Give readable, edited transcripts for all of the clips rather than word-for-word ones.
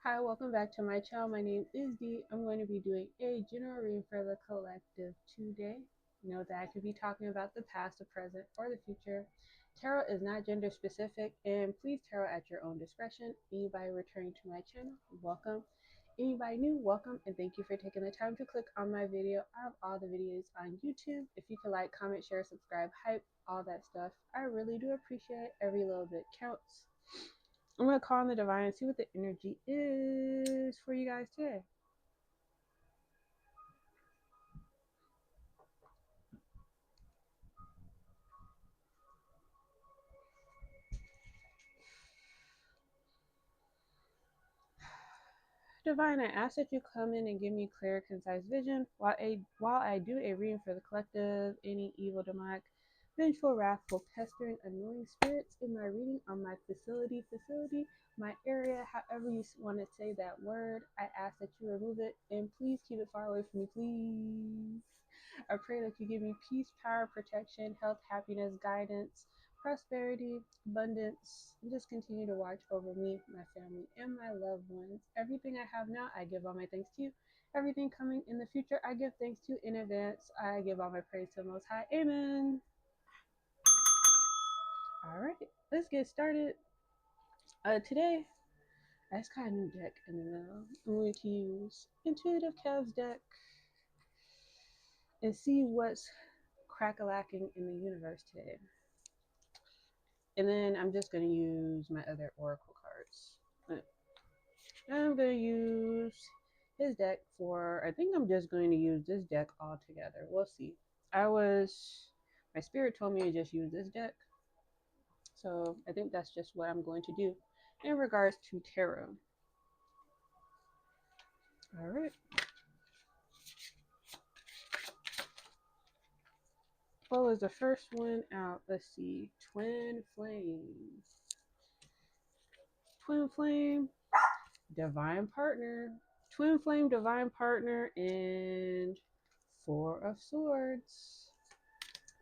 Hi, welcome back to my channel. My name is Dee. I'm going to be doing a general reading for the collective today. Note that I could be talking about the past, the present, or the future. Tarot is not gender specific, and please tarot at your own discretion. Anybody returning to my channel, welcome. Anybody new, welcome, and thank you for taking the time to click on my video. I have all the videos on YouTube. If you could like, comment, share, subscribe, hype, all that stuff, I really do appreciate it. Every little bit counts. I'm going to call on the divine and see what the energy is for you guys today. Divine, I ask that you come in and give me clear, concise vision while I do a reading for the collective. Any evil, demonic, vengeful, wrathful, pestering, annoying spirits in my reading on my facility, my area, however you want to say that word, I ask that you remove it and please keep it far away from me, please. I pray that you give me peace, power, protection, health, happiness, guidance, prosperity, abundance, and just continue to watch over me, my family, and my loved ones. Everything I have now, I give all my thanks to you. Everything coming in the future, I give thanks to in advance. I give all my praise to the Most High. Amen. All right, let's get started. Today, I just got a new deck in the mail. I'm going to use Intuitive Kev's deck and see what's crack-a-lacking in the universe today. And then I'm just going to use my other oracle cards. I'm going to use his deck for, I think I'm just going to use this deck all together. We'll see. My spirit told me to just use this deck. So I think that's just what I'm going to do in regards to tarot. All right. What was the first one out? Let's see. Twin Flame. Twin Flame, Divine Partner. Twin Flame, Divine Partner, and Four of Swords.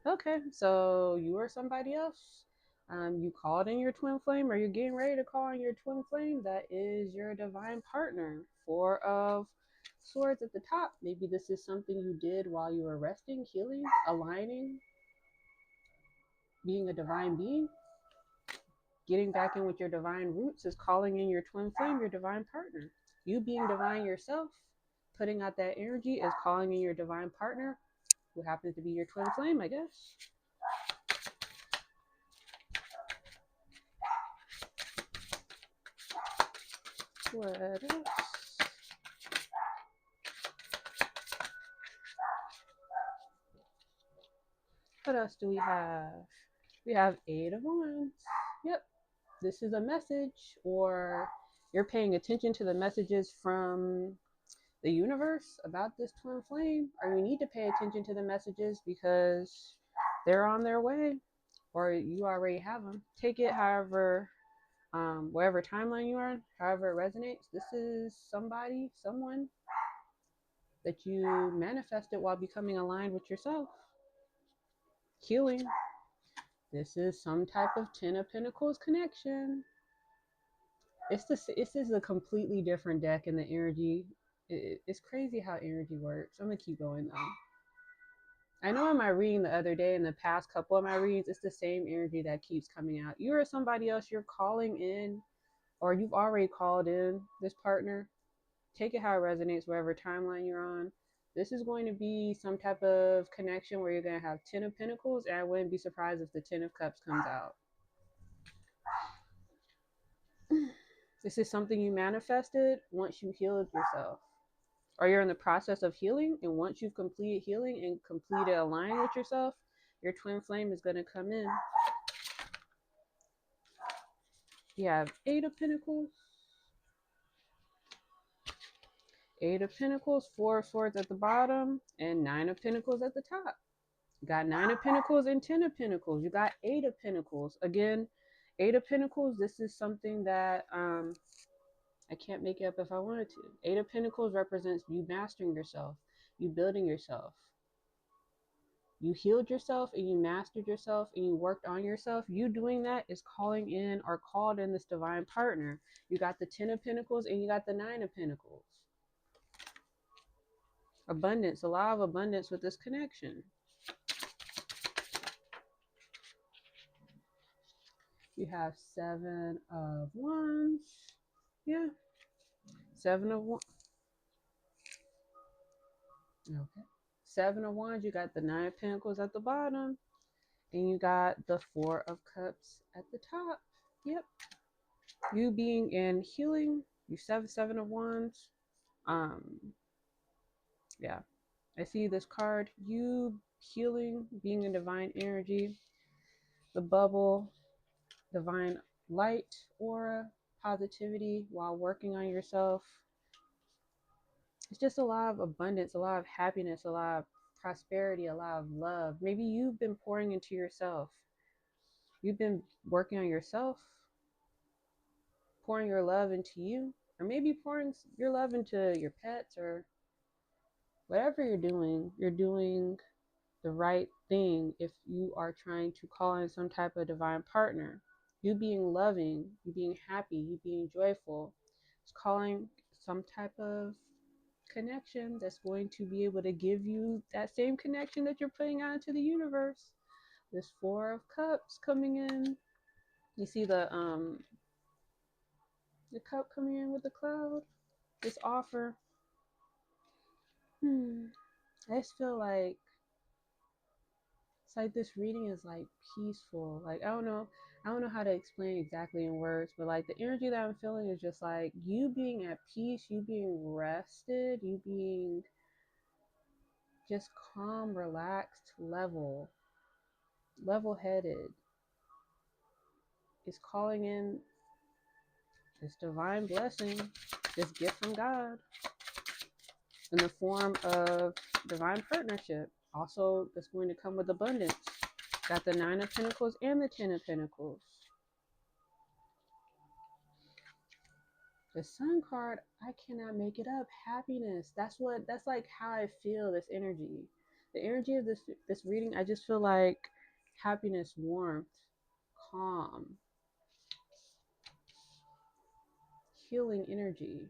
Okay, so you or somebody else. You called in your twin flame, or you're getting ready to call in your twin flame. That is your divine partner. Four of Swords at the top. Maybe this is something you did while you were resting, healing, aligning, being a divine being. Getting back in with your divine roots is calling in your twin flame, your divine partner. You being divine yourself, putting out that energy is calling in your divine partner, who happens to be your twin flame, I guess. What else? What else do we have? We have Eight of Wands. Yep. This is a message, or you're paying attention to the messages from the universe about this twin flame, or you need to pay attention to the messages because they're on their way, or you already have them. Take it however, whatever timeline you are on, however it resonates. This is someone that you manifested while becoming aligned with yourself. Healing. This is some type of Ten of Pentacles connection. This is a completely different deck, and the energy, it's crazy how energy works. I'm gonna keep going though. I know in my reading the other day, in the past couple of my readings, it's the same energy that keeps coming out. You or somebody else, you're calling in, or you've already called in this partner. Take it how it resonates, wherever timeline you're on. This is going to be some type of connection where you're going to have Ten of Pentacles, and I wouldn't be surprised if the Ten of Cups comes out. This is something you manifested once you healed yourself, or you're in the process of healing, and once you've completed healing and completed aligning with yourself, your twin flame is going to come in. You have Eight of Pentacles, Eight of Pentacles, Four of Swords at the bottom, and Nine of Pentacles at the top. You got Nine of Pentacles and Ten of Pentacles. You got Eight of Pentacles. Again, Eight of Pentacles, this is something that I can't make it up if I wanted to. Eight of Pentacles represents you mastering yourself, you building yourself. You healed yourself and you mastered yourself and you worked on yourself. You doing that is calling in or called in this divine partner. You got the 10 of Pentacles and you got the 9 of Pentacles. Abundance, a lot of abundance with this connection. You have 7 of Wands. Yeah. 7 of Wands. Okay. 7 of Wands. You got the 9 of Pentacles at the bottom. And you got the 4 of Cups at the top. Yep. You being in healing. You 7 of Wands. Yeah. I see this card. You healing, being in divine energy. The bubble, divine light, aura, positivity while working on yourself. It's just a lot of abundance, a lot of happiness, a lot of prosperity, a lot of love. Maybe you've been pouring into yourself. You've been working on yourself, pouring your love into you, or maybe pouring your love into your pets, or whatever you're doing the right thing if you are trying to call in some type of divine partner. You being loving, you being happy, you being joyful. It's calling some type of connection that's going to be able to give you that same connection that you're putting out into the universe. This 4 of Cups coming in. You see the cup coming in with the cloud. This offer. I just feel like it's like this reading is like peaceful. Like I don't know how to explain exactly in words, but like the energy that I'm feeling is just like you being at peace, you being rested, you being just calm, relaxed, level-headed. Is calling in this divine blessing, this gift from God in the form of divine partnership. Also, that's going to come with abundance. Got the 9 of Pentacles and the 10 of Pentacles. The Sun card, I cannot make it up. Happiness. That's like how I feel this energy. The energy of this reading, I just feel like happiness, warmth, calm, healing energy.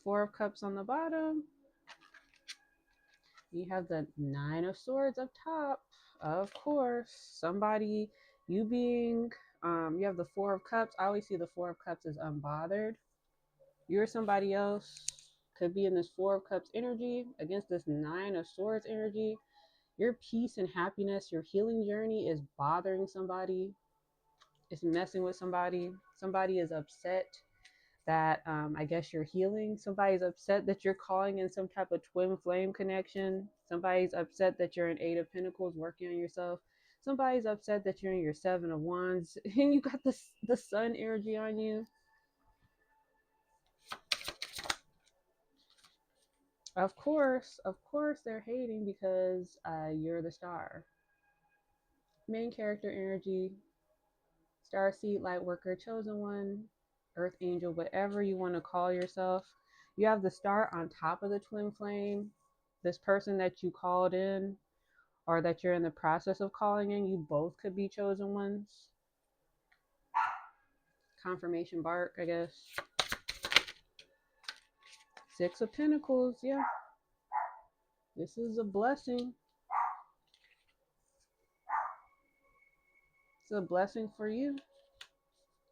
Four of Cups on the bottom. You have the 9 of Swords up top. Of course, somebody, you being, you have the 4 of Cups. I always see the 4 of Cups as unbothered. You're somebody else. Could be in this 4 of Cups energy against this 9 of Swords energy. Your peace and happiness, your healing journey is bothering somebody. It's messing with somebody. Somebody is upset that I guess you're healing. Somebody's upset that you're calling in some type of twin flame connection. Somebody's upset that you're in 8 of Pentacles working on yourself. Somebody's upset that you're in your 7 of Wands and you got the sun energy on you. Of course, they're hating because you're the star. Main character energy, star seed, light worker, chosen one, earth angel, whatever you want to call yourself. You have the star on top of the twin flame. This person that you called in or that you're in the process of calling in, you both could be chosen ones. Confirmation bark, I guess. 6 of Pentacles, yeah. This is a blessing. It's a blessing for you.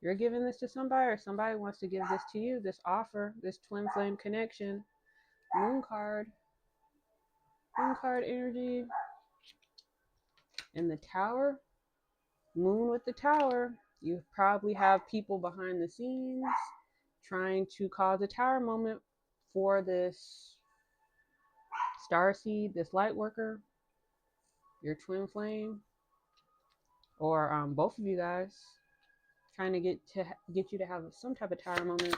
You're giving this to somebody or somebody wants to give this to you, this offer, this twin flame connection. Moon card energy. And the Tower, Moon with the Tower. You probably have people behind the scenes trying to cause a tower moment for this starseed, this light worker, your twin flame, or both of you guys trying to get you to have some type of tower moment.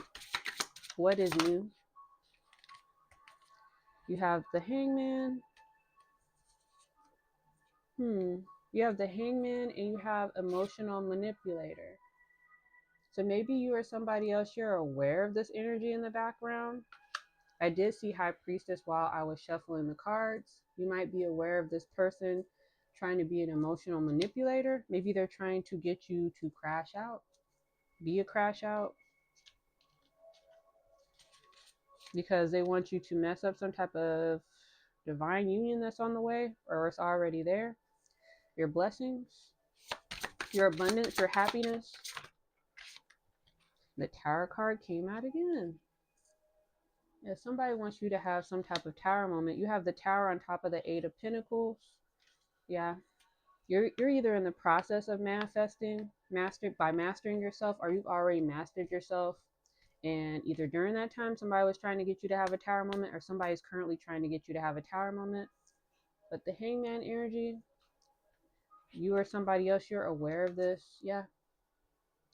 What is new? You have the Hangman. You have the Hangman and you have Emotional Manipulator. So maybe you or somebody else, you're aware of this energy in the background. I did see High Priestess while I was shuffling the cards. You might be aware of this person trying to be an emotional manipulator. Maybe they're trying to get you to crash out, be a crash out, because they want you to mess up some type of divine union that's on the way, or it's already there. Your blessings, your abundance, your happiness. The Tower card came out again. Yeah, somebody wants you to have some type of tower moment. You have the Tower on top of the Eight of Pentacles. Yeah. You're either in the process of mastering yourself, or you've already mastered yourself. And either during that time somebody was trying to get you to have a tower moment, or somebody's currently trying to get you to have a tower moment. But the Hangman energy, you or somebody else, you're aware of this. Yeah.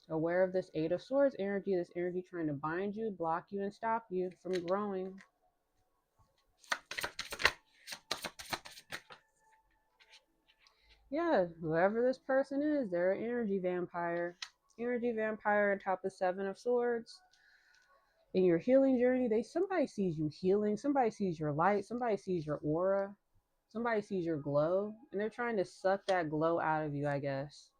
Aware of this Eight of Swords energy, this energy trying to bind you, block you, and stop you from growing. Yeah, whoever this person is, they're an energy vampire. Energy vampire on top of Seven of Swords. In your healing journey, somebody sees you healing, somebody sees your light, somebody sees your aura, somebody sees your glow, and they're trying to suck that glow out of you, I guess,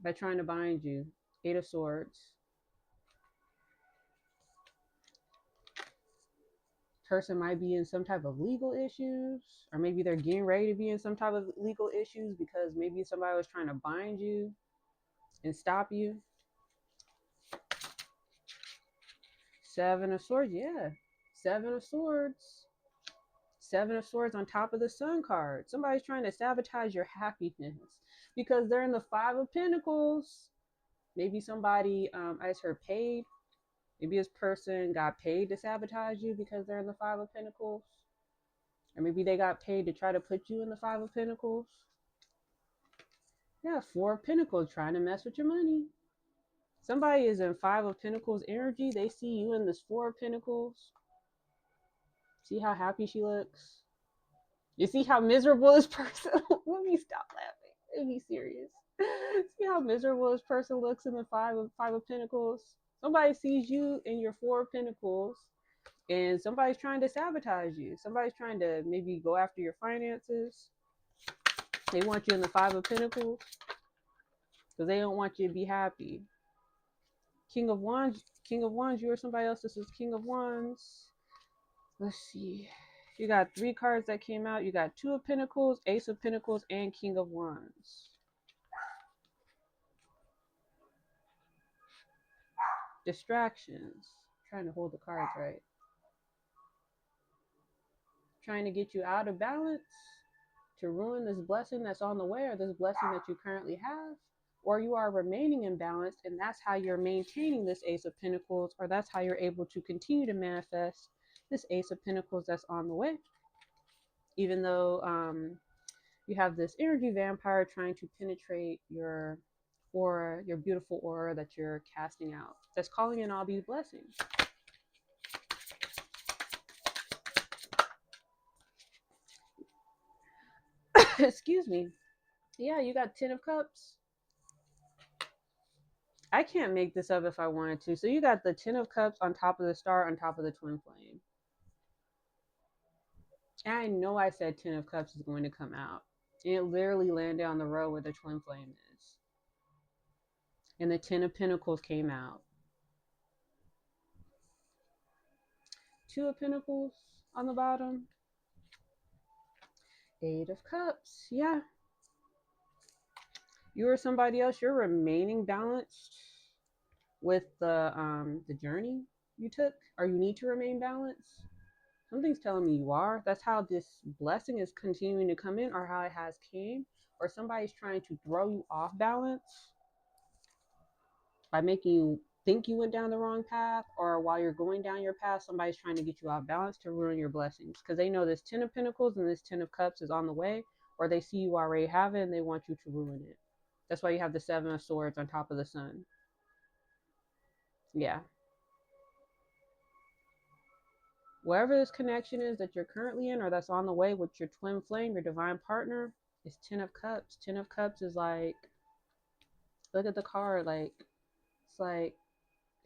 by trying to bind you. Eight of Swords. Person might be in some type of legal issues, or maybe they're getting ready to be in some type of legal issues because maybe somebody was trying to bind you and stop you. Seven of Swords, yeah. Seven of Swords. Seven of Swords on top of the Sun card. Somebody's trying to sabotage your happiness because they're in the Five of Pentacles. Maybe somebody, I just heard paid. Maybe this person got paid to sabotage you because they're in the Five of Pentacles. Or maybe they got paid to try to put you in the Five of Pentacles. Yeah, Four of Pentacles trying to mess with your money. Somebody is in Five of Pentacles energy. They see you in this Four of Pentacles. See how happy she looks? You see how miserable this person Let me stop laughing. Let me be serious. See how miserable this person looks in the Five of Pentacles? Somebody sees you in your Four of Pentacles, and somebody's trying to sabotage you. Somebody's trying to maybe go after your finances. They want you in the Five of Pentacles because they don't want you to be happy. King of Wands, you or somebody else. This is King of Wands. Let's see. You got three cards that came out. You got Two of Pentacles, Ace of Pentacles, and King of Wands. Distractions. Trying to hold the cards right. Trying to get you out of balance to ruin this blessing that's on the way, or this blessing that you currently have. Or you are remaining imbalanced, and that's how you're maintaining this Ace of Pentacles, or that's how you're able to continue to manifest this Ace of Pentacles that's on the way. Even though you have this energy vampire trying to penetrate your aura, your beautiful aura that you're casting out, that's calling in all these blessings. Excuse me. Yeah, you got Ten of Cups. I can't make this up if I wanted to. So you got the Ten of Cups on top of the Star on top of the Twin Flame. And I know I said Ten of Cups is going to come out. And it literally landed on the row where the Twin Flame is. And the Ten of Pentacles came out. Two of Pentacles on the bottom. Eight of Cups. Yeah. You or somebody else, you're remaining balanced with the journey you took, or you need to remain balanced. Something's telling me you are. That's how this blessing is continuing to come in, or how it has came. Or somebody's trying to throw you off balance by making you think you went down the wrong path, or while you're going down your path, somebody's trying to get you off balance to ruin your blessings, because they know this Ten of Pentacles and this Ten of Cups is on the way, or they see you already have it and they want you to ruin it. That's why you have the Seven of Swords on top of the Sun. Yeah. Wherever this connection is that you're currently in, or that's on the way with your twin flame, your divine partner, is Ten of Cups. Ten of Cups is like, look at the card, like, it's like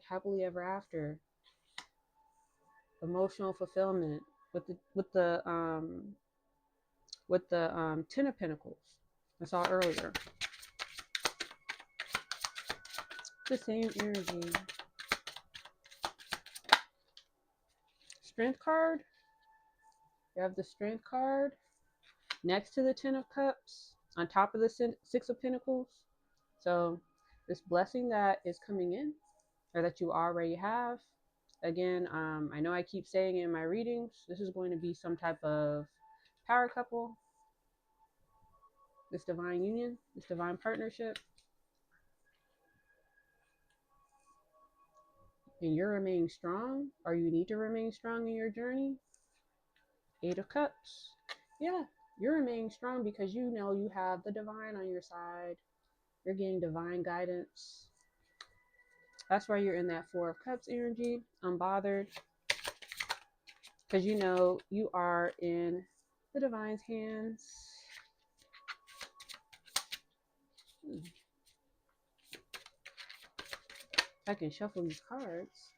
happily ever after. emotional fulfillment with the Ten of Pentacles I saw earlier. The same energy. Strength card. You have the Strength card next to the Ten of Cups, on top of the Six of Pentacles. So this blessing that is coming in, or that you already have, again, I know I keep saying in my readings, this is going to be some type of power couple, this divine union, this divine partnership, and you're remaining strong, or you need to remain strong in your journey. Eight of Cups. Yeah, you're remaining strong because you know you have the divine on your side. You're getting divine guidance. That's why you're in that Four of Cups energy, unbothered, because you know you are in the divine's hands. I can shuffle these cards.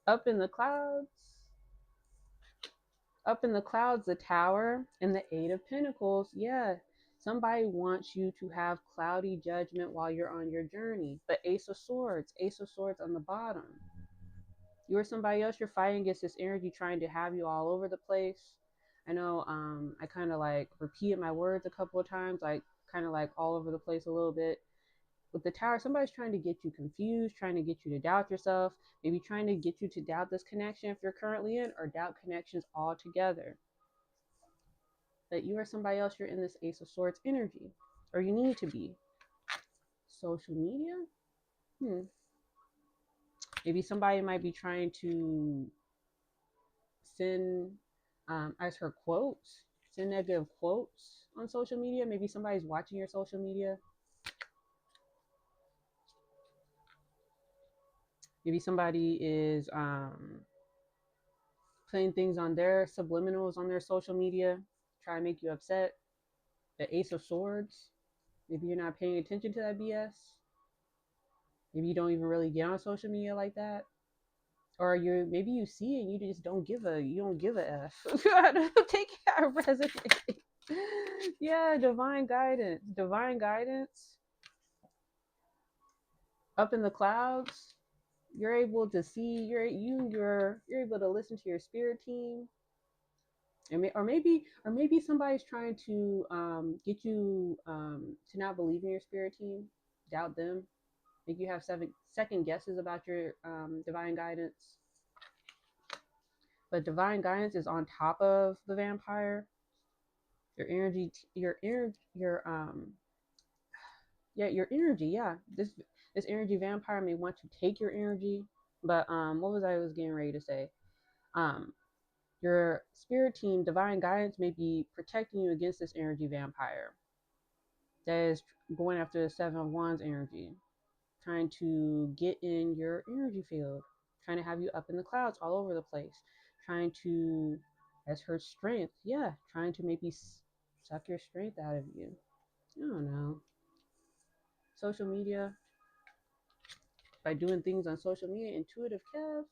Up in the clouds. Up in the clouds, the Tower and the Eight of Pentacles. Yeah, somebody wants you to have cloudy judgment while you're on your journey. The Ace of Swords on the bottom. You or somebody else, you're fighting against this energy trying to have you all over the place. I know I kind of like repeated my words a couple of times, like kind of like all over the place a little bit. With the Tower, somebody's trying to get you confused, trying to get you to doubt yourself, maybe trying to get you to doubt this connection if you're currently in, or doubt connections altogether. That you or somebody else, you're in this Ace of Swords energy, or you need to be. Social media? Maybe somebody might be trying to send, as her quotes, send negative quotes on social media. Maybe somebody's watching your social media. Maybe somebody is putting things on their subliminals on their social media, try to make you upset. The Ace of Swords. Maybe you're not paying attention to that BS. Maybe you don't even really get on social media like that. Or maybe you see it and you just don't give a F. Take it how it resonates. Yeah, divine guidance. Divine guidance. Up in the clouds. You're able to see, you're able to listen to your spirit team. Or maybe somebody's trying to get you to not believe in your spirit team, doubt them, make you have second guesses about your divine guidance. But divine guidance is on top of the vampire. Your energy, your energy. Yeah, this energy vampire may want to take your energy, but what was I was getting ready to say? Your spirit team, divine guidance, may be protecting you against this energy vampire that is going after the Seven of Wands energy, trying to get in your energy field, trying to have you up in the clouds all over the place, trying to, as her strength, trying to maybe suck your strength out of you. I don't know. Social media, by doing things on social media, intuitive Kev.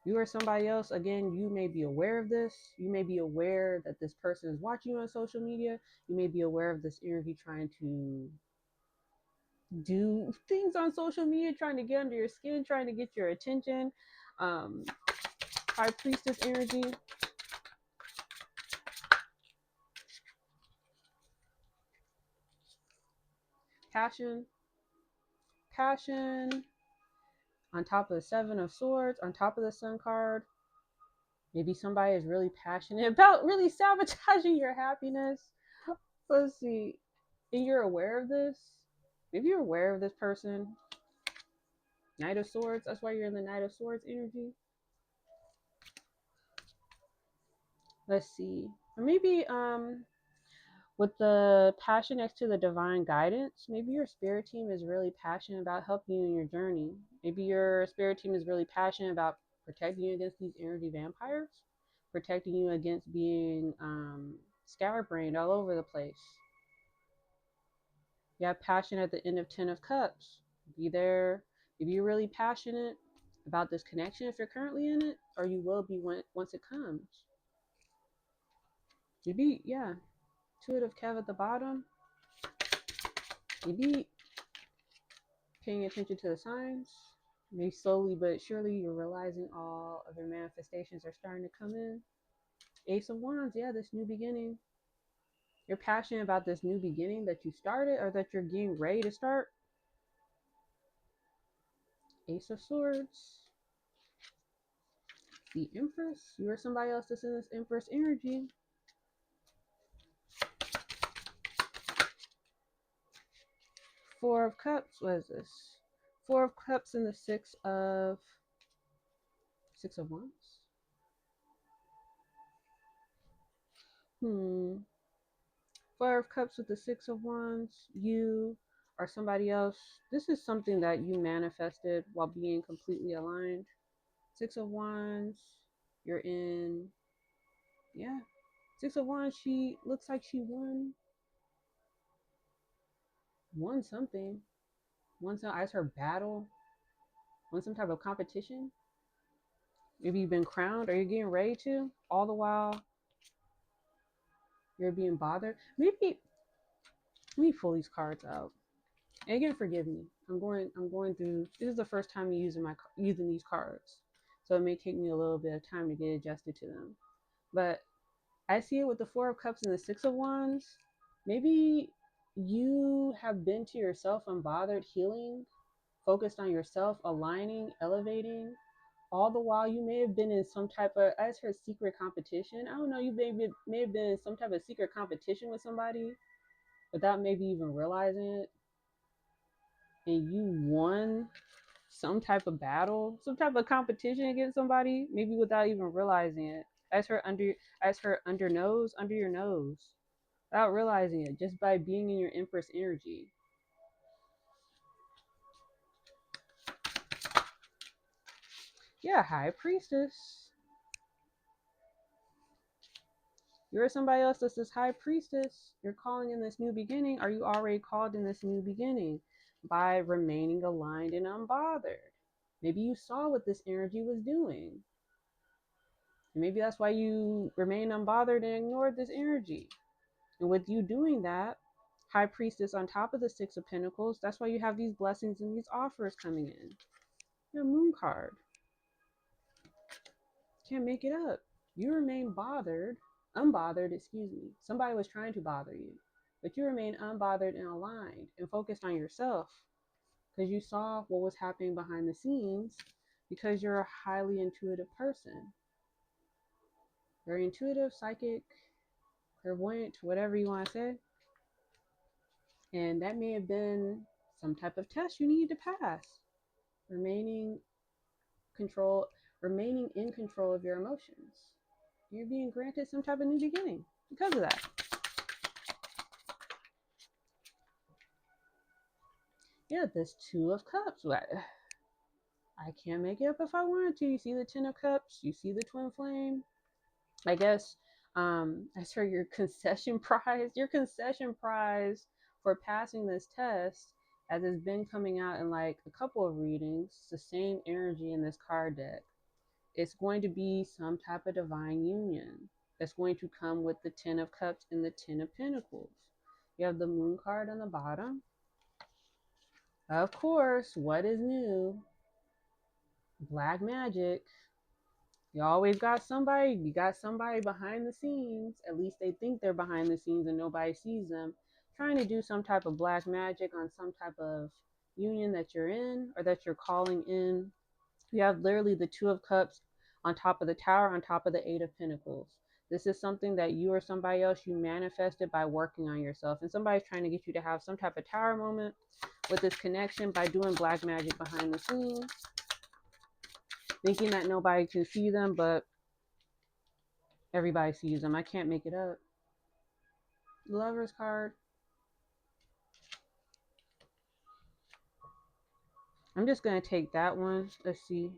You or somebody else, again, you may be aware of this. You may be aware that this person is watching you on social media. You may be aware of this energy trying to do things on social media, trying to get under your skin, trying to get your attention. High Priestess energy. Passion. On top of the Seven of Swords, on top of the Sun card. Maybe somebody is really passionate about really sabotaging your happiness. Let's see. And you're aware of this. Maybe you're aware of this person. Knight of Swords. That's why you're in the Knight of Swords energy. Let's see. Or maybe with the passion next to the divine guidance, maybe your spirit team is really passionate about helping you in your journey. Maybe your spirit team is really passionate about protecting you against these energy vampires, protecting you against being scatterbrained all over the place. You have passion at the end of Ten of Cups. Be there. Maybe you're really passionate about this connection if you're currently in it, or you will be once it comes. You be, yeah, intuitive Kev at the bottom. You be paying attention to the signs. Maybe slowly but surely you're realizing all of your manifestations are starting to come in. Ace of Wands, yeah, this new beginning. You're passionate about this new beginning that you started or that you're getting ready to start. Ace of Swords. The Empress. You or somebody else that's in this Empress energy. Four of Cups. What is this? Four of Cups and the Six of Wands. Four of Cups with the Six of Wands. You or somebody else. This is something that you manifested while being completely aligned. Six of Wands. You're in. Yeah. Six of Wands. She looks like she won something. Won some. I her battle. Won some type of competition. Maybe you've been crowned or you're getting ready to. All the while you're being bothered. Maybe let me pull these cards out. And again, forgive me. I'm going through. This is the first time using these cards, so it may take me a little bit of time to get adjusted to them. But I see it with the Four of Cups and the Six of Wands. Maybe you have been to yourself unbothered, healing, focused on yourself, aligning, elevating. All the while, you may have been in some type of, as her secret competition. I don't know. You may have been in some type of secret competition with somebody without maybe even realizing it, and you won some type of battle, some type of competition against somebody, maybe without even realizing it. As her under your nose, without realizing it, just by being in your Empress energy. Yeah, High Priestess. You're somebody else that's this High Priestess. You're calling in this new beginning. Are you already called in this new beginning by remaining aligned and unbothered? Maybe you saw what this energy was doing. And maybe that's why you remain unbothered and ignored this energy. And with you doing that, High Priestess on top of the Six of Pentacles, that's why you have these blessings and these offers coming in. Your Moon card. Can't make it up. You remain unbothered, excuse me. Somebody was trying to bother you, but you remain unbothered and aligned and focused on yourself because you saw what was happening behind the scenes because you're a highly intuitive person. Very intuitive, psychic, clairvoyant, whatever you want to say. And that may have been some type of test you needed to pass. Remaining in control of your emotions. You're being granted some type of new beginning because of that. Yeah, this Two of Cups. I can't make it up if I wanted to. You see the Ten of Cups? You see the Twin Flame? I guess I saw your concession prize. Your concession prize for passing this test, as it's been coming out in like a couple of readings, it's the same energy in this card deck. It's going to be some type of divine union that's going to come with the Ten of Cups and the Ten of Pentacles. You have the Moon card on the bottom. Of course, what is new? Black magic. You always got somebody. You got somebody behind the scenes. At least they think they're behind the scenes and nobody sees them, trying to do some type of black magic on some type of union that you're in or that you're calling in. You have literally the Two of Cups on top of the Tower, on top of the Eight of Pentacles. This is something that you or somebody else, you manifested by working on yourself. And somebody's trying to get you to have some type of tower moment with this connection by doing black magic behind the scenes, thinking that nobody can see them, but everybody sees them. I can't make it up. Lover's card. I'm just going to take that one. Let's see.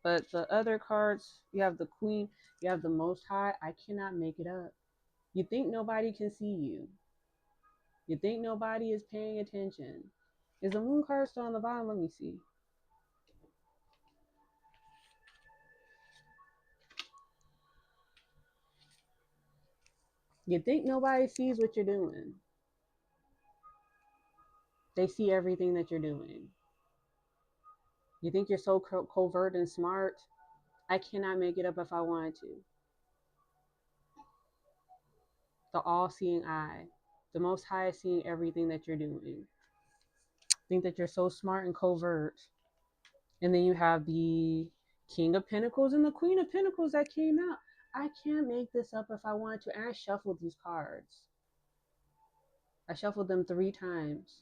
But the other cards, you have the Queen, you have the Most High. I cannot make it up. You think nobody can see you. You think nobody is paying attention. Is the Moon card still on the bottom? Let me see. You think nobody sees what you're doing. They see everything that you're doing. You think you're so covert and smart. I cannot make it up if I wanted to. The all-seeing eye. The Most High is seeing everything that you're doing. Think that you're so smart and covert. And then you have the King of Pentacles and the Queen of Pentacles that came out. I can't make this up if I wanted to. And I shuffled these cards. I shuffled them 3 times.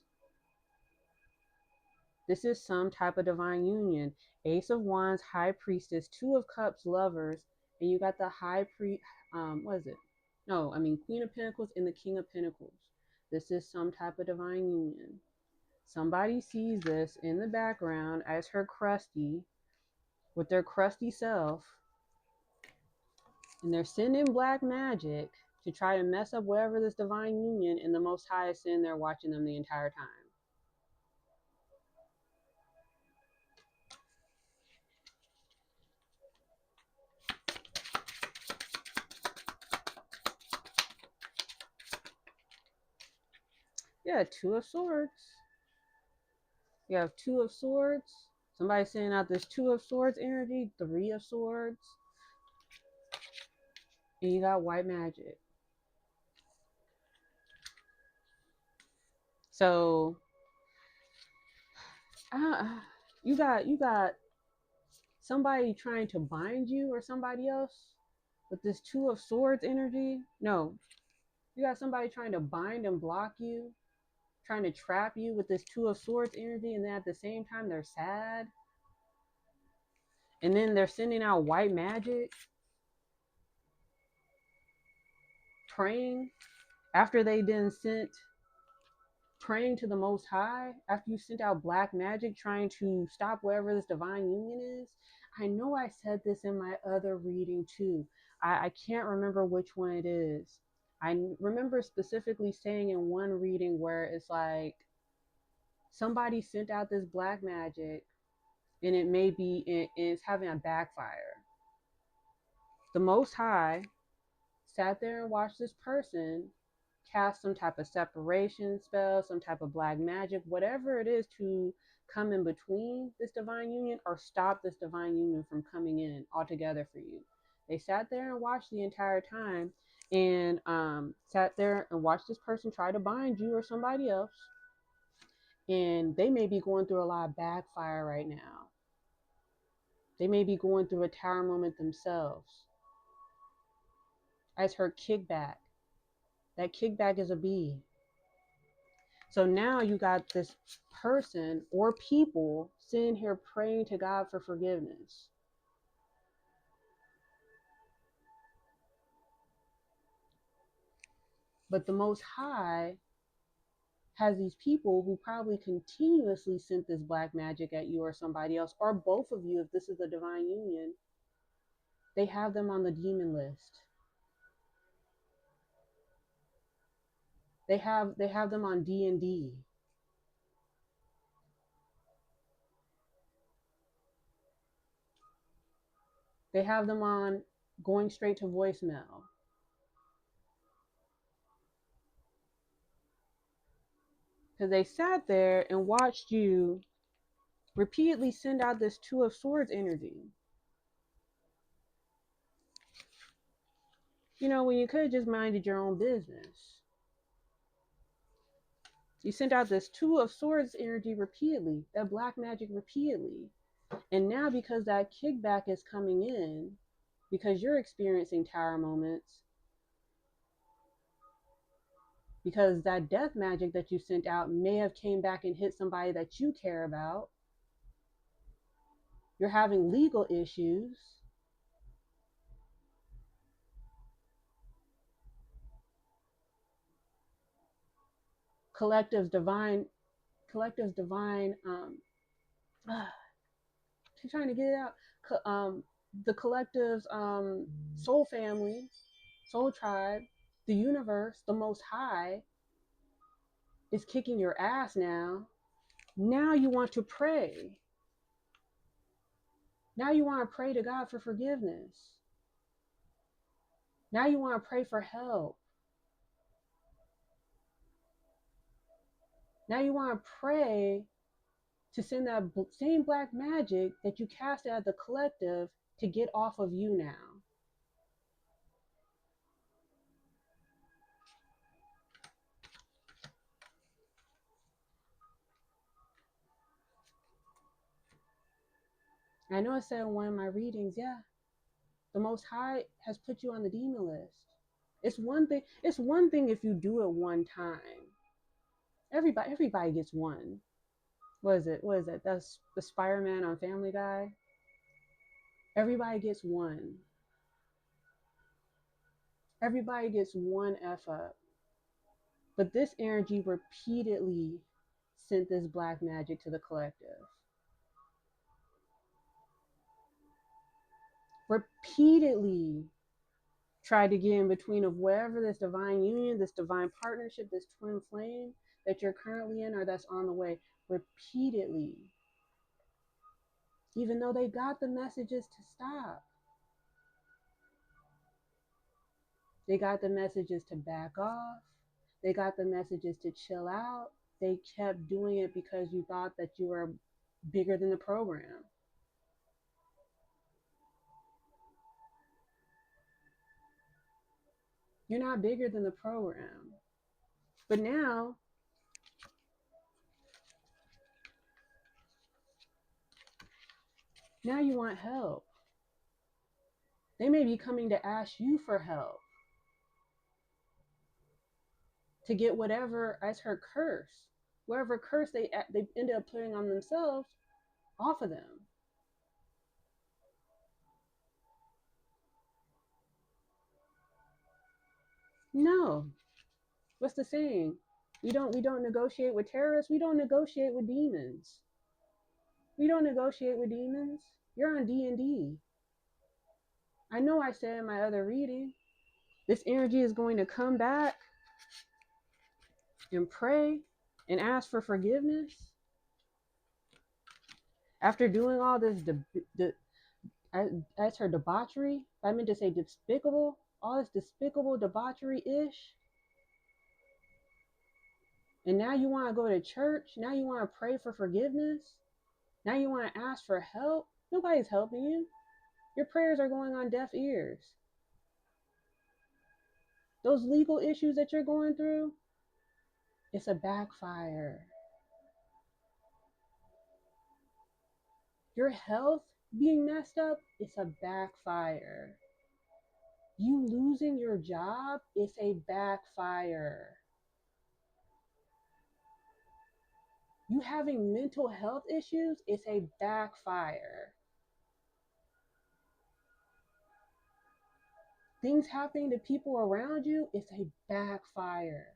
This is some type of divine union. Ace of Wands, High Priestess, Two of Cups, Lovers, and you got the High Priest. What is it? No, I mean Queen of Pentacles and the King of Pentacles. This is some type of divine union. Somebody sees this in the background as her crusty, with their crusty self, and they're sending black magic to try to mess up whatever this divine union, and the Most High is sitting there watching them the entire time. Yeah, Two of Swords. You have Two of Swords. Somebody sending out this Two of Swords energy, Three of Swords. And you got white magic. So you got somebody trying to bind you or somebody else with this Two of Swords energy. No, you got somebody trying to bind and block you, trying to trap you with this Two of Swords energy, and then at the same time they're sad. And then they're sending out white magic, praying after they then sent, praying to the Most High, after you sent out black magic trying to stop whatever this divine union is. I know I said this in my other reading too. I can't remember which one it is. I remember specifically saying in one reading where it's like somebody sent out this black magic and it may be it's having a backfire. The Most High sat there and watched this person cast some type of separation spell, some type of black magic, whatever it is, to come in between this divine union or stop this divine union from coming in altogether for you. They sat there and watched the entire time, and sat there and watched this person try to bind you or somebody else, and they may be going through a lot of backfire right now. They may be going through a tower moment themselves. As her kickback, that kickback is a bee. So now you got this person or people sitting here praying to God for forgiveness. But the Most High has these people who probably continuously sent this black magic at you or somebody else, or both of you if this is a divine union. They have them on the demon list. They have them on D&D. They have them on going straight to voicemail. Because they sat there and watched you repeatedly send out this Two of Swords energy. You know, when you could have just minded your own business. You sent out this Two of Swords energy repeatedly, that black magic repeatedly. And now because that kickback is coming in, because you're experiencing tower moments, because that death magic that you sent out may have came back and hit somebody that you care about. You're having legal issues. Collective's divine, she's trying to get it out. The collective's soul family, soul tribe, the universe, the Most High is kicking your ass now. Now you want to pray. Now you want to pray to God for forgiveness. Now you want to pray for help. Now you want to pray to send that same black magic that you cast at the collective to get off of you now. I know it said in one of my readings, yeah, the Most High has put you on the demon list. It's one thing. It's one thing if you do it one time. Everybody gets one. What is it? What is it? That's the Spider-Man on Family Guy. Everybody gets one. Everybody gets one F up. But this energy repeatedly sent this black magic to the collective. Repeatedly tried to get in between of wherever this divine union, this divine partnership, this twin flame that you're currently in or that's on the way. Repeatedly. Even though they got the messages to stop. They got the messages to back off. They got the messages to chill out. They kept doing it because you thought that you were bigger than the program. You're not bigger than the program. But now you want help. They may be coming to ask you for help to get whatever, as her curse, whatever curse they ended up putting on themselves off of them. No. What's the saying? We don't negotiate with terrorists. We don't negotiate with demons. We don't negotiate with demons. You're on D&D. I know I said in my other reading, this energy is going to come back and pray and ask for forgiveness after doing all this as her debauchery. I meant to say despicable, all this despicable debauchery ish. And now you want to go to church. Now you want to pray for forgiveness. Now you want to ask for help. Nobody's helping you. Your prayers are going on deaf ears. Those legal issues that you're going through, it's a backfire. Your health being messed up, it's a backfire. You losing your job, it's a backfire. You having mental health issues, it's a backfire. Things happening to people around you, it's a backfire.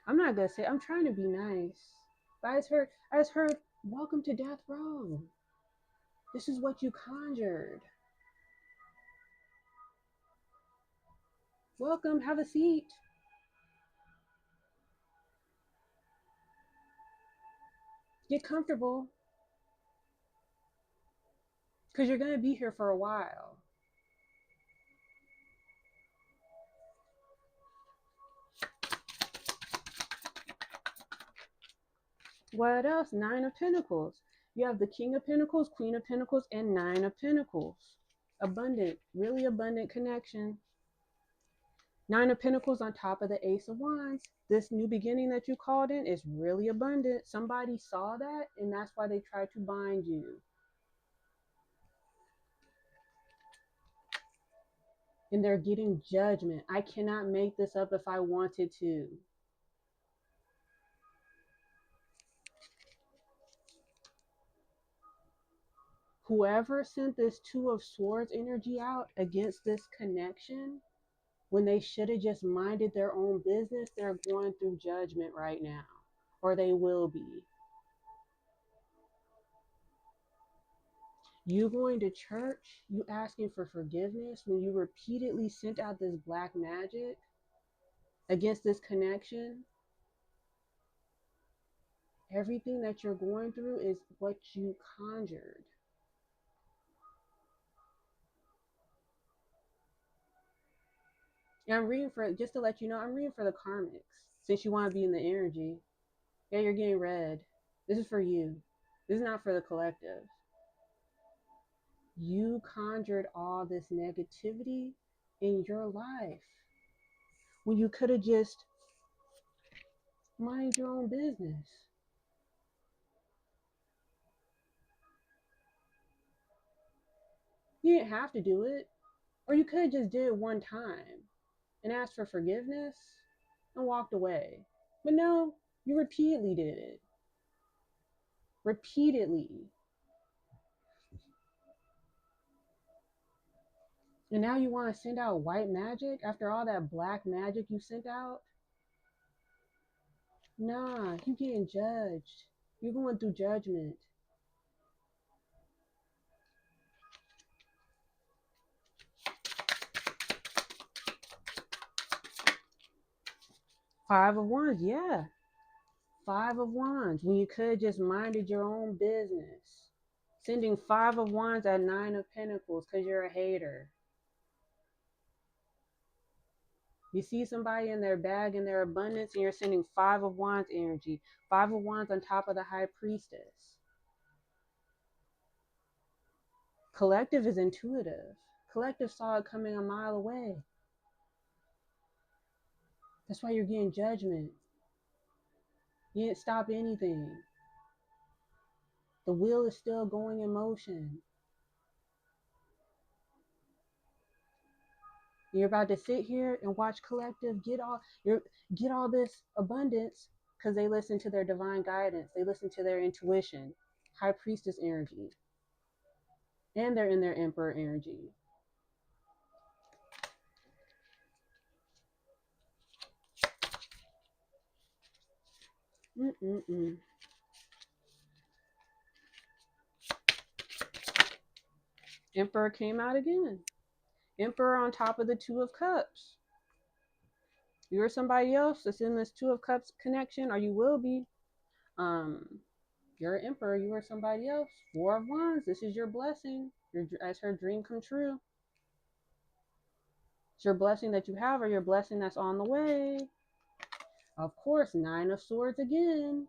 I'm not gonna say, I'm trying to be nice. But I just heard, welcome to death row. This is what you conjured. Welcome, have a seat. Get comfortable. Because you're gonna be here for a while. What else? Nine of Pentacles. You have the King of Pentacles, Queen of Pentacles, and Nine of Pentacles. Abundant, really abundant connection. Nine of Pentacles on top of the Ace of Wands. This new beginning that you called in is really abundant. Somebody saw that, and that's why they tried to bind you. And they're getting judgment. I cannot make this up if I wanted to. Whoever sent this Two of Swords energy out against this connection, when they should have just minded their own business, they're going through judgment right now, or they will be. You going to church, you asking for forgiveness when you repeatedly sent out this black magic against this connection, everything that you're going through is what you conjured. And I'm reading for, just to let you know, I'm reading for the karmics. Since you want to be in the energy, yeah, you're getting read. This is for you. This is not for the collective. You conjured all this negativity in your life when you could have just mind your own business. You didn't have to do it. Or you could have just did it one time and asked for forgiveness and walked away. But no, you repeatedly did it. Repeatedly. And now you want to send out white magic after all that black magic you sent out? Nah, you getting judged. You're going through judgment. Five of Wands, yeah. Five of Wands, when you could just minded your own business. Sending Five of Wands at Nine of Pentacles because you're a hater. You see somebody in their bag in their abundance and you're sending Five of Wands energy. Five of Wands on top of the High Priestess. Collective is intuitive. Collective saw it coming a mile away. That's why you're getting judgment. You didn't stop anything. The wheel is still going in motion. You're about to sit here and watch collective get all this abundance because they listen to their divine guidance. They listen to their intuition, High Priestess energy, and they're in their Emperor energy. Mm-mm-mm. Emperor came out again. Emperor on top of the Two of Cups. You're somebody else that's in this Two of Cups connection, or you will be. You're an Emperor. You are somebody else. Four of Wands. This is your blessing. As her dream come true. It's your blessing that you have, or your blessing that's on the way. Of course, Nine of Swords again.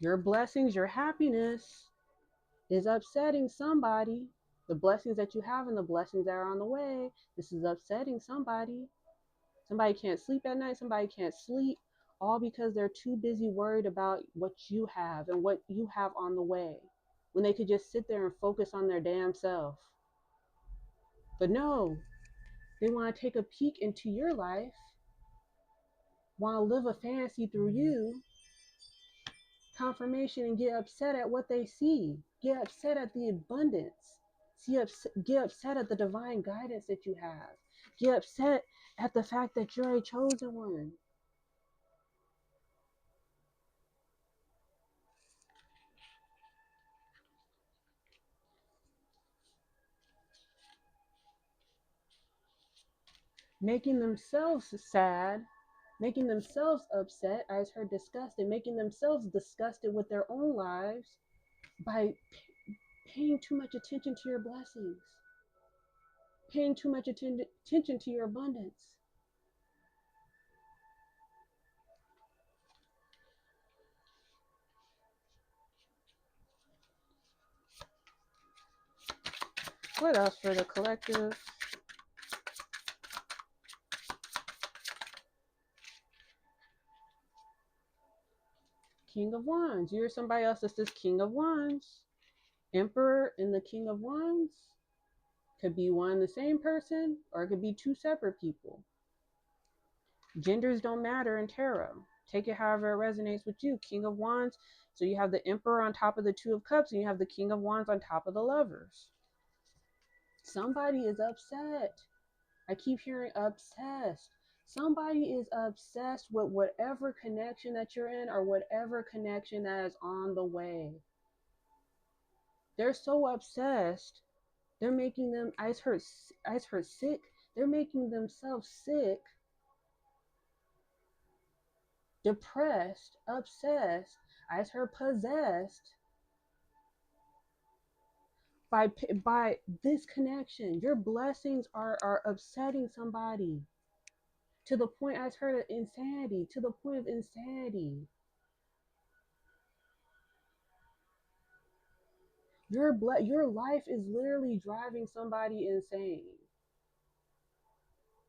Your blessings, your happiness is upsetting somebody. The blessings that you have and the blessings that are on the way. This is upsetting somebody. Somebody can't sleep at night. Somebody can't sleep. All because they're too busy worried about what you have and what you have on the way. When they could just sit there and focus on their damn self. But no, they want to take a peek into your life, want to live a fantasy through you, confirmation, and get upset at what they see. Get upset at the abundance. Get upset at the divine guidance that you have. Get upset at the fact that you're a chosen one. Making themselves sad, making themselves upset, as her disgusted, making themselves disgusted with their own lives by paying too much attention to your blessings, paying too much attention to your abundance. What else for the collective? King of Wands. You're somebody else that's this King of Wands. Emperor and the King of Wands could be one and the same person, or it could be two separate people. Genders don't matter in tarot. Take it however it resonates with you. King of Wands. So you have the Emperor on top of the Two of Cups, and you have the King of Wands on top of the Lovers. Somebody is upset. I keep hearing obsessed. Somebody is obsessed with whatever connection that you're in or whatever connection that is on the way. They're so obsessed. They're making them, I heard sick. They're making themselves sick depressed, obsessed, I just heard possessed by this connection. Your blessings are upsetting somebody to the point I just heard of insanity, to the point of insanity. Your life is literally driving somebody insane.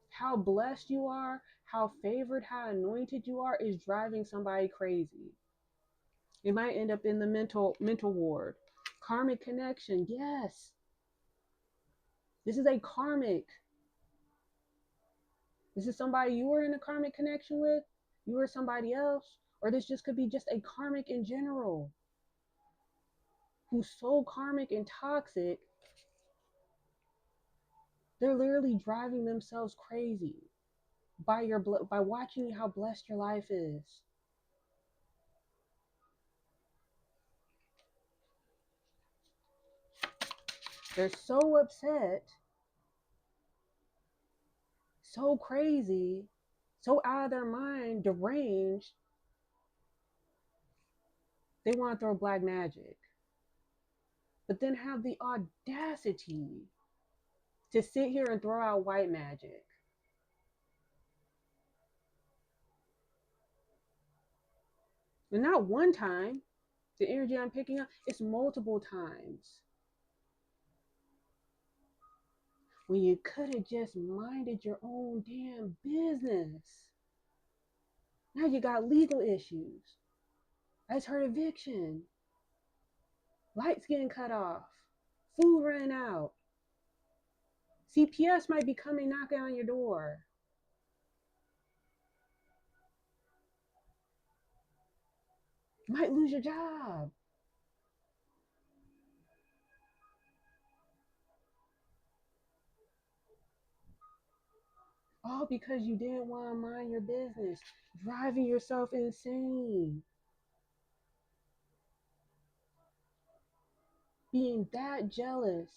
How blessed you are, how favored, how anointed you are is driving somebody crazy. It might end up in the mental ward. Karmic connection, yes. This is a karmic. This is somebody you were in a karmic connection with, you or somebody else, or this just could be just a karmic in general who's so karmic and toxic, they're literally driving themselves crazy by watching how blessed your life is. They're so upset, so crazy, so out of their mind, deranged, they want to throw black magic, but then have the audacity to sit here and throw out white magic. And not one time, the energy I'm picking up, it's multiple times. When you could have just minded your own damn business. Now you got legal issues. I just heard eviction. Lights getting cut off. Food running out. CPS might be coming knocking on your door. You might lose your job. All because you didn't want to mind your business. Driving yourself insane. Being that jealous,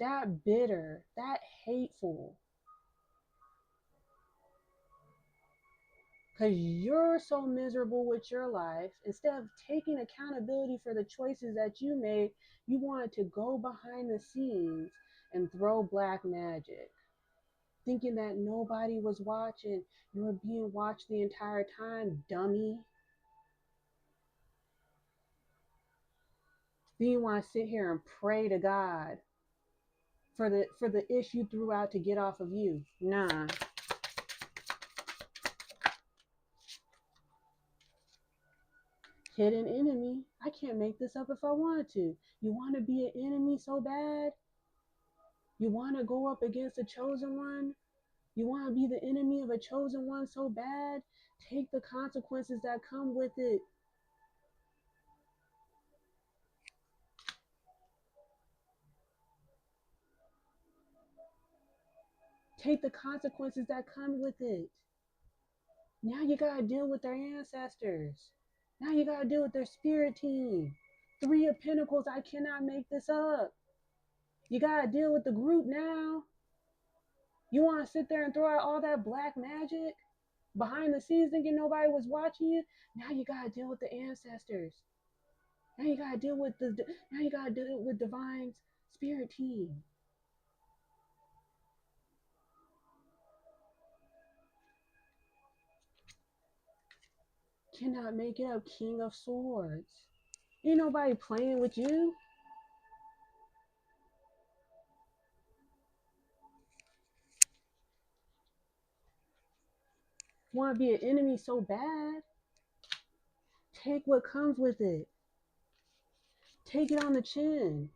that bitter, that hateful. Because you're so miserable with your life, instead of taking accountability for the choices that you made, you wanted to go behind the scenes and throw black magic, thinking that nobody was watching. You were being watched the entire time, dummy. Then you want to sit here and pray to God for the issue throughout to get off of you. Nah. Hidden enemy. I can't make this up if I wanted to. You want to be an enemy so bad? You want to go up against a chosen one? You want to be the enemy of a chosen one so bad? Take the consequences that come with it. Take the consequences that come with it. Now you got to deal with their ancestors. Now you got to deal with their spirit team. 3 of Pentacles, I cannot make this up. You got to deal with the group now. You want to sit there and throw out all that black magic behind the scenes thinking nobody was watching you? Now you got to deal with the ancestors. Now you got to deal with Divine's spirit team. Cannot make it up. King of Swords. Ain't nobody playing with you. Want to be an enemy so bad? Take what comes with it. Take it on the chin.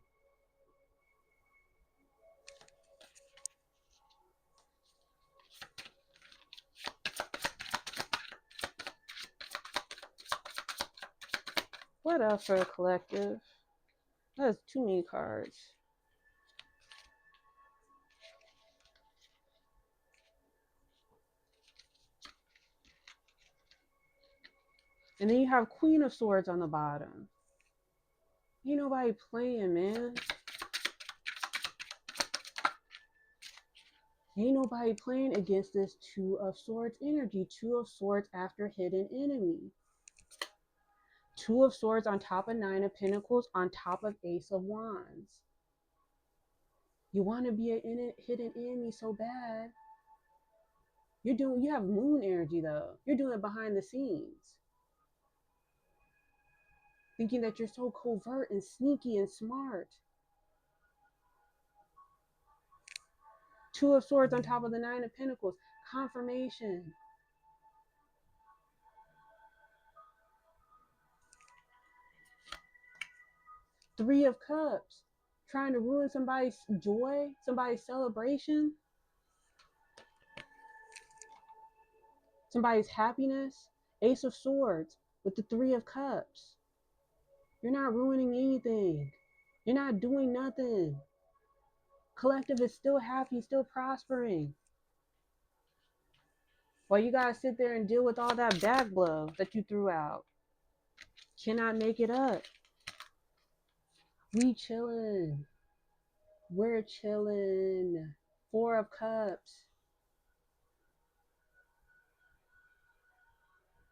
What else for a collective? That's too many cards. And then you have Queen of Swords on the bottom. Ain't nobody playing, man. Ain't nobody playing against this Two of Swords energy. Two of Swords after hidden enemy. Two of Swords on top of Nine of Pentacles on top of Ace of Wands. You want to be a hidden enemy so bad. You have moon energy though. You're doing it behind the scenes. Thinking that you're so covert and sneaky and smart. Two of Swords on top of the Nine of Pentacles. Confirmation. Three of Cups. Trying to ruin somebody's joy, somebody's celebration, somebody's happiness. Ace of Swords with the Three of Cups. You're not ruining anything. You're not doing nothing. Collective is still happy, still prospering. While you guys sit there and deal with all that back blow that you threw out. Cannot make it up. We chilling. We're chilling. Four of Cups.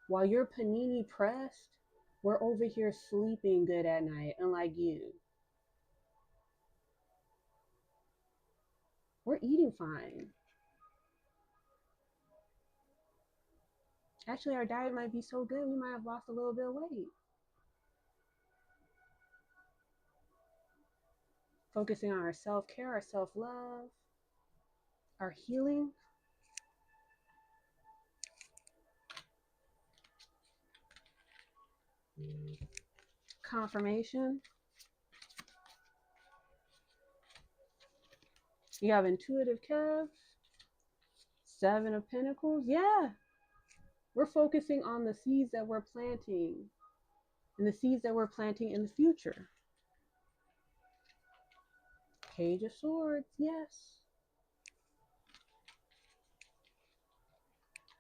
While you're panini pressed, we're over here sleeping good at night, unlike you. We're eating fine. Actually, our diet might be so good, we might have lost a little bit of weight. Focusing on our self-care, our self-love, our healing. Confirmation. You have intuitive Kev. Seven of Pentacles. Yeah. We're focusing on the seeds that we're planting and the seeds that we're planting in the future. Page of Swords. Yes.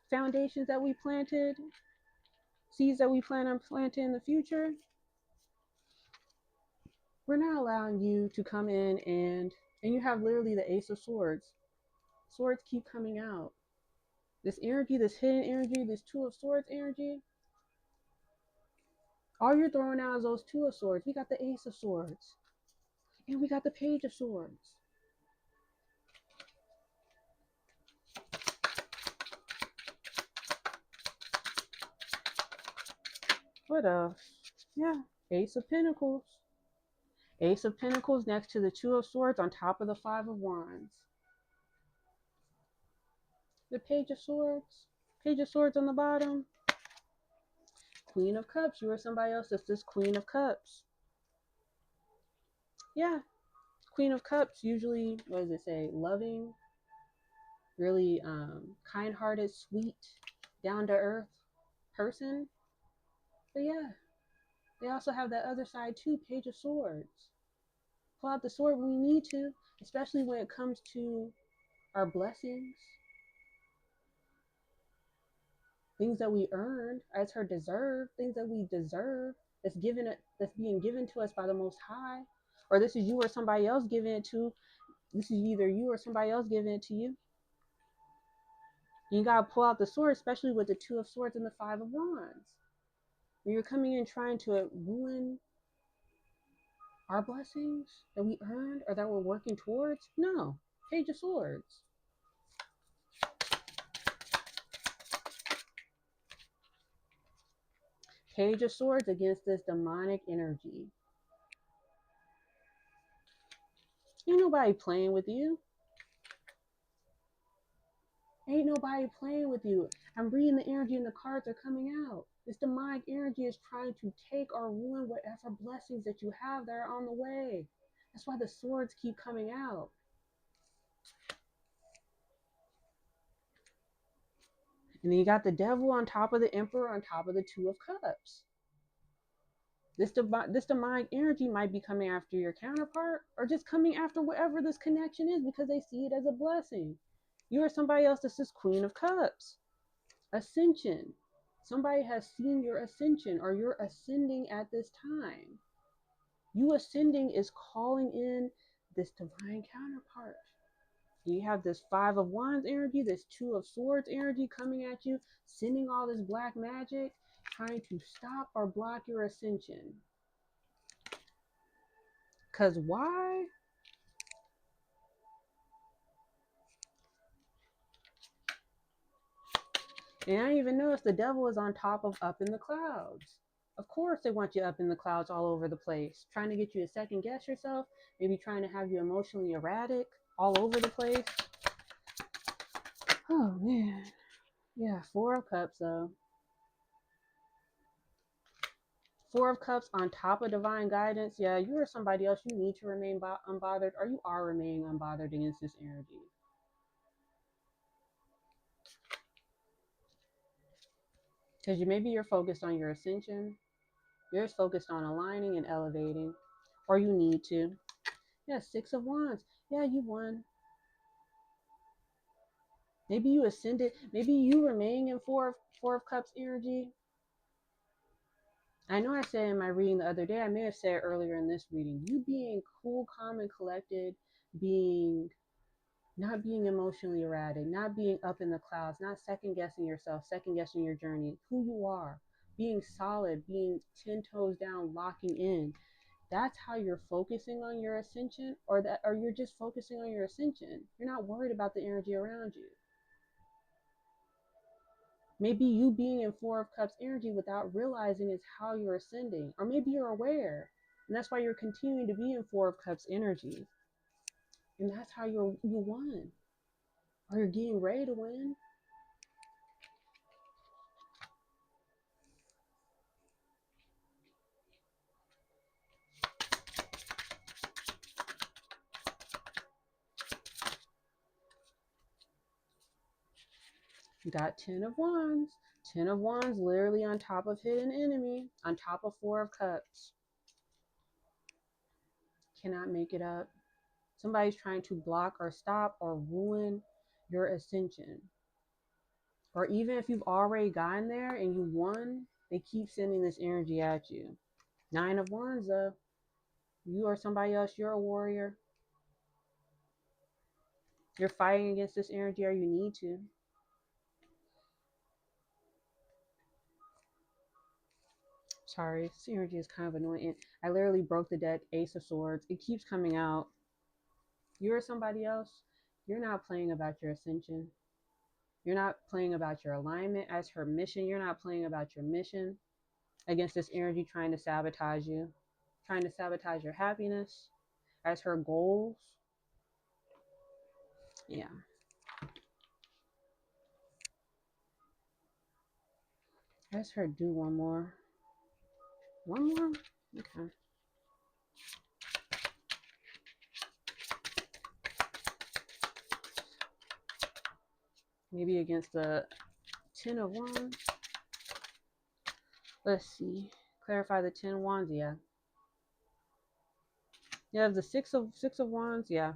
Foundations that we planted. Seeds that we plan on planting in the future. We're not allowing you to come in and you have literally the Ace of Swords. Swords keep coming out. This energy, this hidden energy, this Two of Swords energy. All you're throwing out is those Two of Swords. We got the Ace of Swords. And we got the Page of Swords. What else? Yeah, Ace of Pentacles. Ace of Pentacles next to the Two of Swords on top of the Five of Wands. The Page of Swords. Page of Swords on the bottom. Queen of Cups. You or somebody else that's this Queen of Cups. Yeah. Queen of Cups usually, what does it say? Loving, really kind-hearted, sweet, down-to-earth person. But yeah, they also have that other side too, Page of Swords. Pull out the sword when we need to, especially when it comes to our blessings, things that we earned as her deserve, things that we deserve, that's being given to us by the Most High, or this is you or somebody else giving it to. This is either you or somebody else giving it to you. You gotta pull out the sword, especially with the Two of Swords and the Five of Wands. When you're coming in trying to ruin our blessings that we earned or that we're working towards, no. Page of Swords. Page of Swords against this demonic energy. Ain't nobody playing with you. Ain't nobody playing with you. I'm reading the energy and the cards are coming out. This demonic energy is trying to take or ruin whatever blessings that you have that are on the way. That's why the swords keep coming out. And then you got the devil on top of the emperor on top of the Two of Cups. This demonic energy might be coming after your counterpart or just coming after whatever this connection is because they see it as a blessing. You or somebody else that's this Queen of Cups. Ascension. Somebody has seen your ascension or you're ascending at this time. You ascending is calling in this divine counterpart. You have this Five of Wands energy, this Two of Swords energy coming at you, sending all this black magic, trying to stop or block your ascension. Because why? And I didn't even notice the devil is on top of up in the clouds. Of course they want you up in the clouds all over the place, trying to get you to second guess yourself, maybe trying to have you emotionally erratic all over the place. Oh man. Yeah, Four of Cups though. Four of Cups on top of divine guidance. Yeah, you or somebody else, you need to remain unbothered, or you are remaining unbothered against this energy. Because maybe you're focused on your ascension. You're just focused on aligning and elevating, or you need to. Yeah, Six of Wands. Yeah, you won. Maybe you ascended. Maybe you remain in Four of Cups energy. I know I said in my reading the other day, I may have said it earlier in this reading, you being cool, calm, and collected, not being emotionally erratic, not being up in the clouds, not second guessing yourself, second guessing your journey, who you are, being solid, being 10 toes down, locking in. That's how you're focusing on your ascension, or you're just focusing on your ascension. You're not worried about the energy around you. Maybe you being in Four of Cups energy without realizing is how you're ascending, or maybe you're aware, and that's why you're continuing to be in Four of Cups energy, and that's how you won, or you're getting ready to win. You got Ten of Wands. Ten of Wands literally on top of hidden enemy, on top of Four of Cups. Cannot make it up. Somebody's trying to block or stop or ruin your ascension. Or even if you've already gotten there and you won, they keep sending this energy at you. Nine of Wands though. You or somebody else, you're a warrior. You're fighting against this energy, or you need to. Sorry, this energy is kind of annoying. I literally broke the deck, Ace of Swords. It keeps coming out. You or somebody else, you're not playing about your ascension. You're not playing about your alignment as her mission. You're not playing about your mission against this energy trying to sabotage you, trying to sabotage your happiness as her goals. Yeah. Let's her do one more. One more? Okay. Maybe against the Ten of Wands. Let's see. Clarify the 10 wands. Yeah. You have the six of wands. Yeah.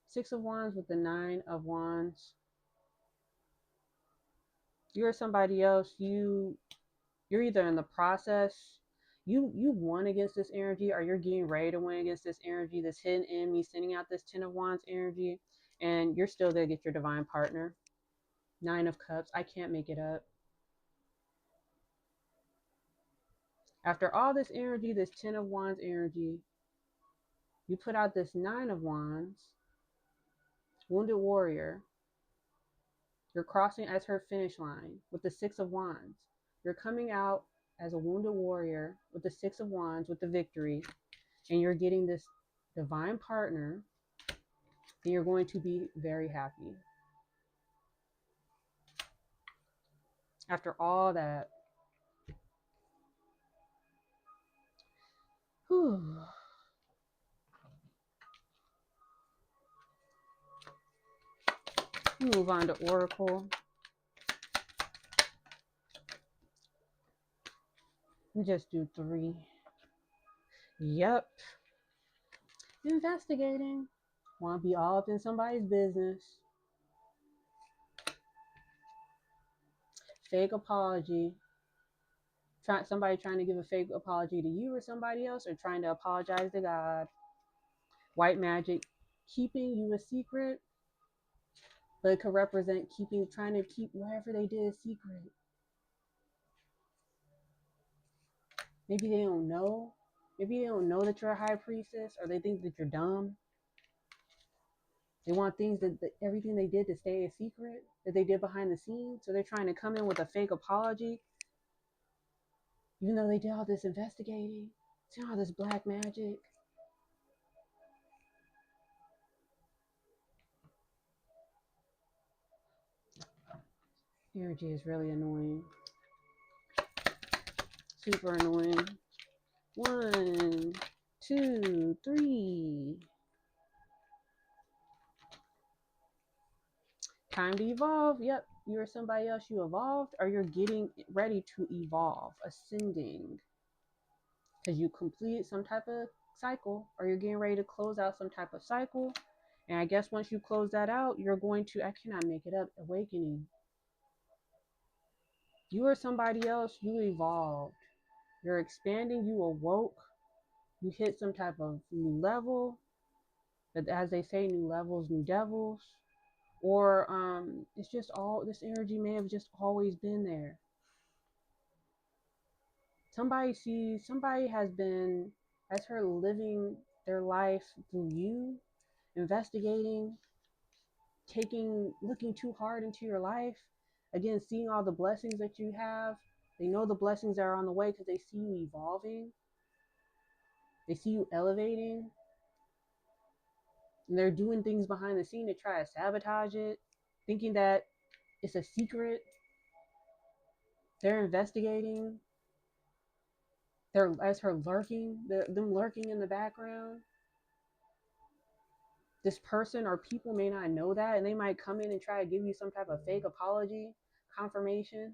Six of Wands with the Nine of Wands. You're somebody else. You're either in the process. You won against this energy, or you're getting ready to win against this energy, this hidden enemy sending out this Ten of Wands energy, and you're still there to get your divine partner. Nine of Cups. I can't make it up. After all this energy, this Ten of Wands energy, you put out this Nine of Wands, Wounded Warrior. You're crossing as her finish line with the Six of Wands. You're coming out as a wounded warrior with the Six of Wands, with the victory, and you're getting this divine partner, and you're going to be very happy. After all that, whew. Move on to Oracle. We just do 3. Yep. Investigating. Want to be all up in somebody's business. Fake apology. Somebody trying to give a fake apology to you or somebody else, or trying to apologize to God. White magic. keeping you a secret, but it could represent trying to keep whatever they did a secret. Maybe they don't know. Maybe they don't know that you're a high priestess, or they think that you're dumb. They want that everything they did to stay a secret, that they did behind the scenes. So they're trying to come in with a fake apology, even though they did all this investigating, did all this black magic. Energy is really annoying. Super annoying. 1, 2, 3. Time to evolve. Yep, you're somebody else. You evolved, or you're getting ready to evolve, ascending, because you completed some type of cycle, or you're getting ready to close out some type of cycle. And I guess once you close that out, you're going to, I cannot make it up, awakening. You are somebody else. You evolved. You're expanding. You awoke. You hit some type of new level. But as they say, new levels, new devils. Or it's just all, this energy may have just always been there. Somebody has her living their life through you, investigating, looking too hard into your life. Again, seeing all the blessings that you have. They know the blessings that are on the way because they see you evolving. They see you elevating. And they're doing things behind the scene to try to sabotage it, thinking that it's a secret. They're investigating. As her lurking, them lurking in the background. This person or people may not know that, and they might come in and try to give you some type of fake apology, confirmation,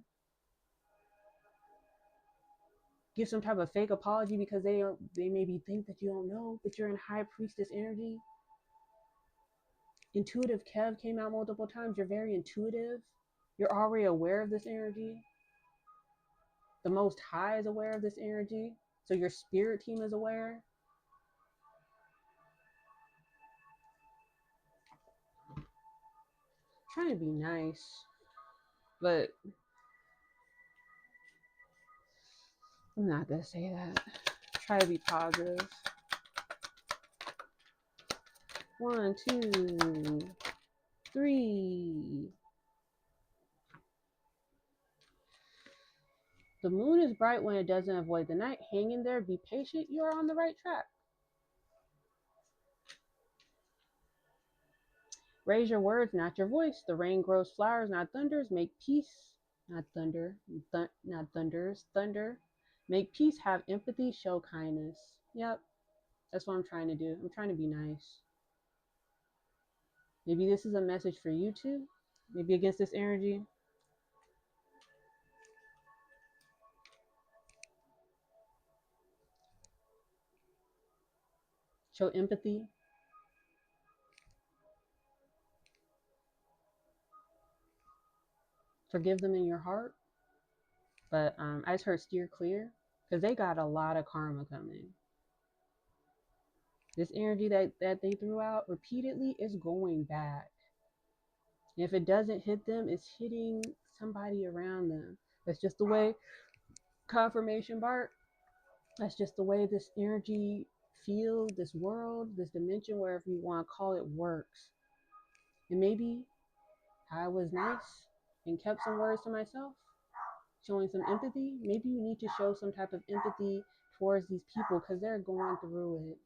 give some type of fake apology because they maybe think that you don't know, but you're in high priestess energy. Intuitive Kev came out multiple times. You're very intuitive. You're already aware of this energy. The Most High is aware of this energy, so your spirit team is aware. Trying to be nice, but I'm not gonna say that. Try to be positive. 1, 2, 3. The moon is bright when it doesn't avoid the night. Hang in there, be patient. You are on the right track. Raise your words, not your voice. The rain grows flowers, not thunders. Make peace, not thunder, not thunders, thunder. Make peace, have empathy, show kindness. Yep, that's what I'm trying to do. I'm trying to be nice. Maybe this is a message for you too. Maybe against this energy. Show empathy. Forgive them in your heart. But I just heard steer clear because they got a lot of karma coming. This energy that they threw out repeatedly is going back. And if it doesn't hit them, it's hitting somebody around them. That's just the way, confirmation, Bart. That's just the way this energy field, this world, this dimension, wherever you want to call it, works. And maybe I was nice and kept some words to myself, showing some empathy. Maybe you need to show some type of empathy towards these people because they're going through it.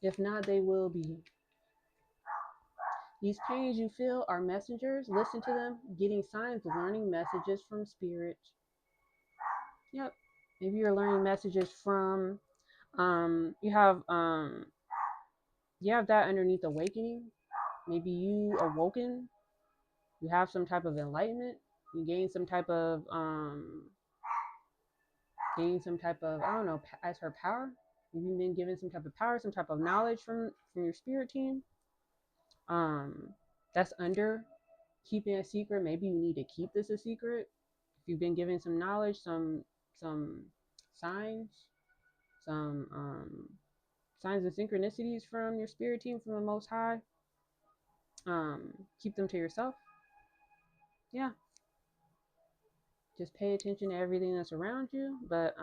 If not, they will be. These pains you feel are messengers. Listen to them, getting signs, learning messages from spirit. Yep. Maybe you're learning messages from you have that underneath awakening. Maybe you awoken, you have some type of enlightenment, you gain some type of I don't know, as her power. You've been given some type of power, some type of knowledge from your spirit team. That's under keeping a secret. Maybe you need to keep this a secret. If you've been given some knowledge, some signs, some signs and synchronicities from your spirit team, from the Most High, keep them to yourself. Yeah, just pay attention to everything that's around you, but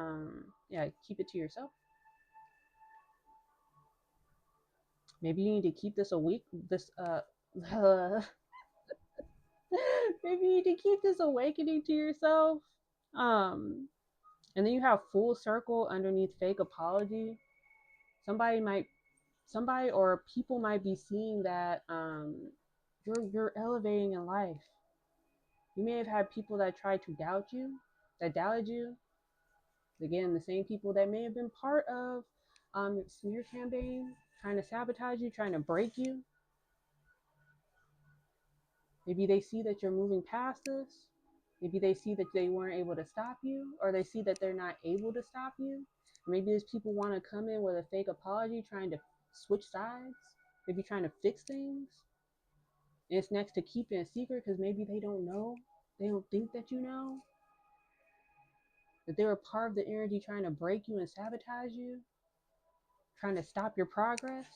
yeah, keep it to yourself. Maybe you need to keep this a week. This maybe you need to keep this awakening to yourself. Um, and then you have full circle underneath fake apology. Somebody might, somebody or people might be seeing that you're elevating in life. You may have had people that tried to doubt you, that doubted you. Again, the same people that may have been part of smear campaign, trying to sabotage you, trying to break you. Maybe they see that you're moving past this. Maybe they see that they weren't able to stop you, or they see that they're not able to stop you. Maybe these people want to come in with a fake apology, trying to switch sides, maybe trying to fix things. And it's next to keep it a secret because maybe they don't know. They don't think that you know. That they were part of the energy trying to break you and sabotage you, trying to stop your progress.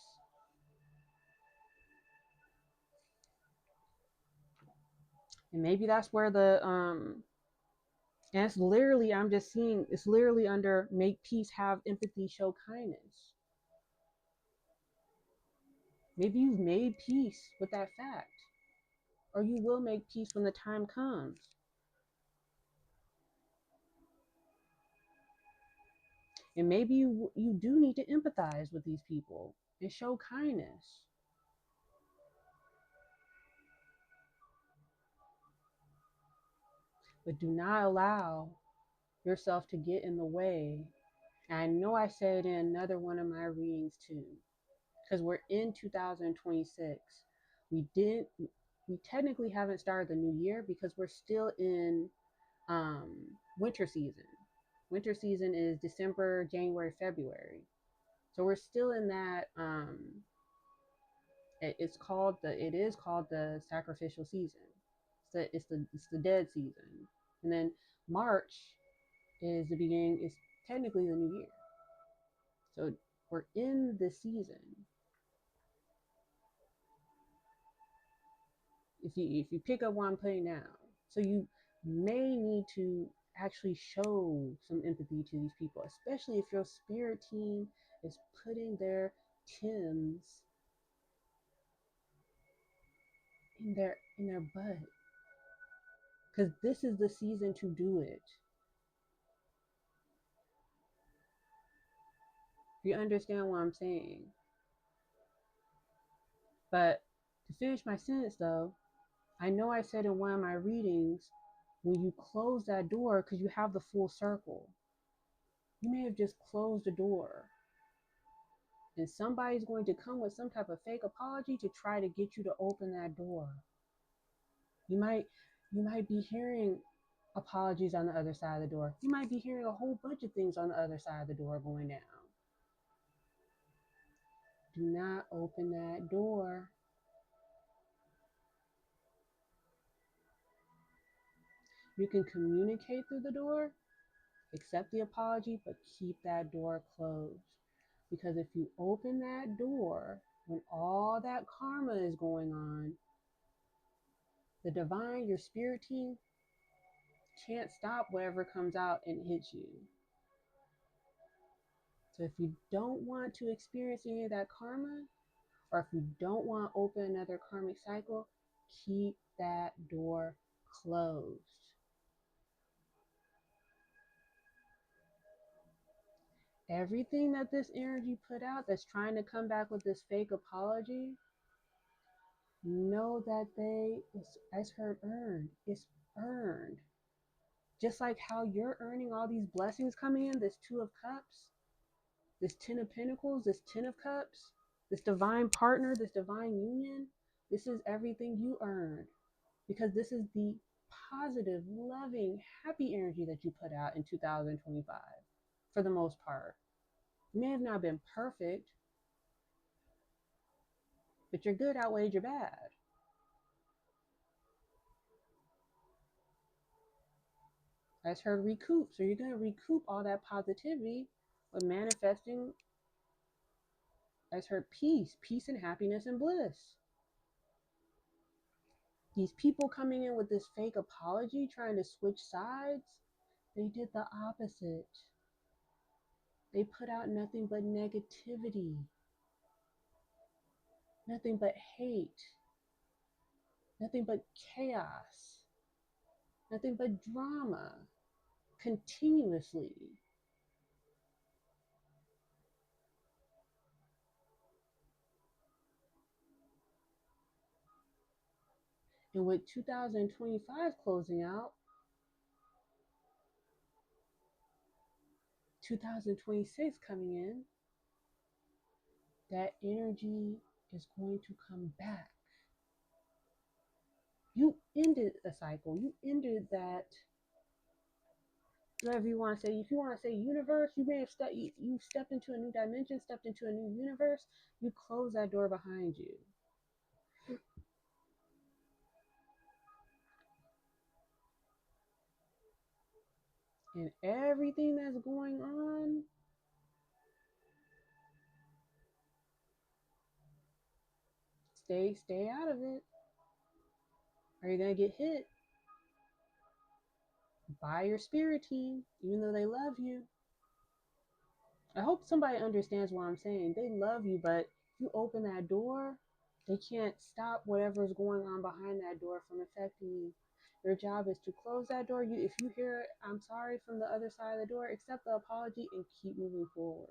And maybe that's where and it's literally, I'm just seeing, it's literally under make peace, have empathy, show kindness. Maybe you've made peace with that fact, or you will make peace when the time comes. And maybe you do need to empathize with these people and show kindness. But do not allow yourself to get in the way. And I know I said in another one of my readings too, because we're in 2026. We technically haven't started the new year because we're still in winter season. Winter season is December, January, February. So we're still in that it is called the sacrificial season. It's the dead season. And then March is the beginning, is technically the new year. So we're in the season. If you pick up what I'm putting down, so you may need to actually show some empathy to these people, especially if your spirit team is putting their Tims in their butt, because this is the season to do it. You understand what I'm saying? But to finish my sentence though, I know I said in one of my readings, when you close that door, because you have the full circle, you may have just closed the door. And somebody's going to come with some type of fake apology to try to get you to open that door. You might be hearing apologies on the other side of the door. You might be hearing a whole bunch of things on the other side of the door going down. Do not open that door. You can communicate through the door, accept the apology, but keep that door closed. Because if you open that door when all that karma is going on, the divine, your spirit team, can't stop whatever comes out and hits you. So if you don't want to experience any of that karma, or if you don't want to open another karmic cycle, keep that door closed. Everything that this energy put out that's trying to come back with this fake apology, know that it's her earned. It's earned. Just like how you're earning all these blessings coming in, this Two of Cups, this Ten of Pentacles, this Ten of Cups, this divine partner, this divine union, this is everything you earned. Because this is the positive, loving, happy energy that you put out in 2025, for the most part. You may have not been perfect, but your good outweighed your bad. I just heard recoup. So you're going to recoup all that positivity with manifesting I just heard peace, peace and happiness and bliss. These people coming in with this fake apology, trying to switch sides, they did the opposite. They put out nothing but negativity, nothing but hate, nothing but chaos, nothing but drama, continuously. And with 2025 closing out, 2026 coming in, that energy is going to come back. You ended a cycle. You ended that, whatever you want to say. If you want to say universe, you may have you stepped into a new dimension, stepped into a new universe. You close that door behind you. And everything that's going on, stay out of it. Are you gonna get hit by your spirit team, even though they love you? I hope somebody understands what I'm saying. They love you, but if you open that door, they can't stop whatever's going on behind that door from affecting you. Your job is to close that door. If you hear "I'm sorry" from the other side of the door, accept the apology and keep moving forward.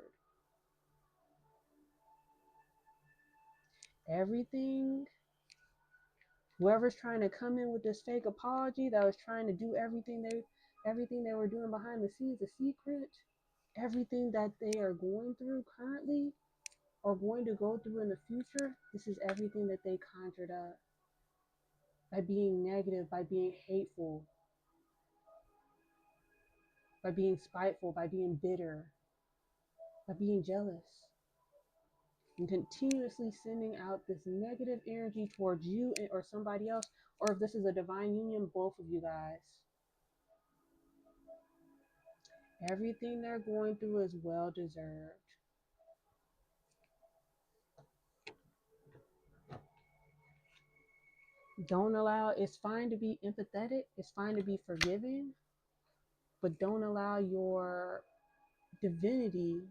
Everything, whoever's trying to come in with this fake apology, that was trying to do everything they were doing behind the scenes, a secret, everything that they are going through currently or going to go through in the future, this is everything that they conjured up by being negative, by being hateful, by being spiteful, by being bitter, by being jealous, and continuously sending out this negative energy towards you or somebody else, or if this is a divine union, both of you guys. Everything they're going through is well deserved. Don't allow, it's fine to be empathetic, it's fine to be forgiving, but don't allow your divinity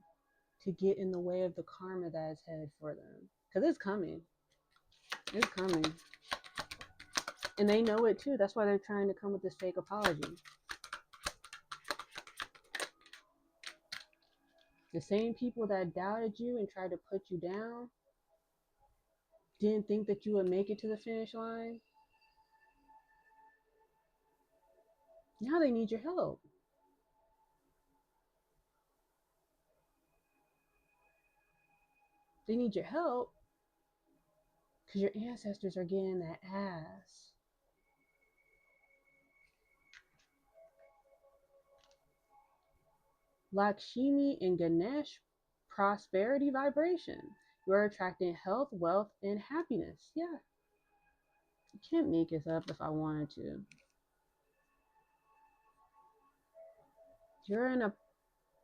to get in the way of the karma that is headed for them. Because it's coming. It's coming. And they know it too. That's why they're trying to come with this fake apology. The same people that doubted you and tried to put you down, didn't think that you would make it to the finish line, now they need your help. They need your help because your ancestors are getting that ass. Lakshmi and Ganesh, prosperity vibration. You are attracting health, wealth, and happiness. Yeah. I can't make this up if I wanted to. You're in a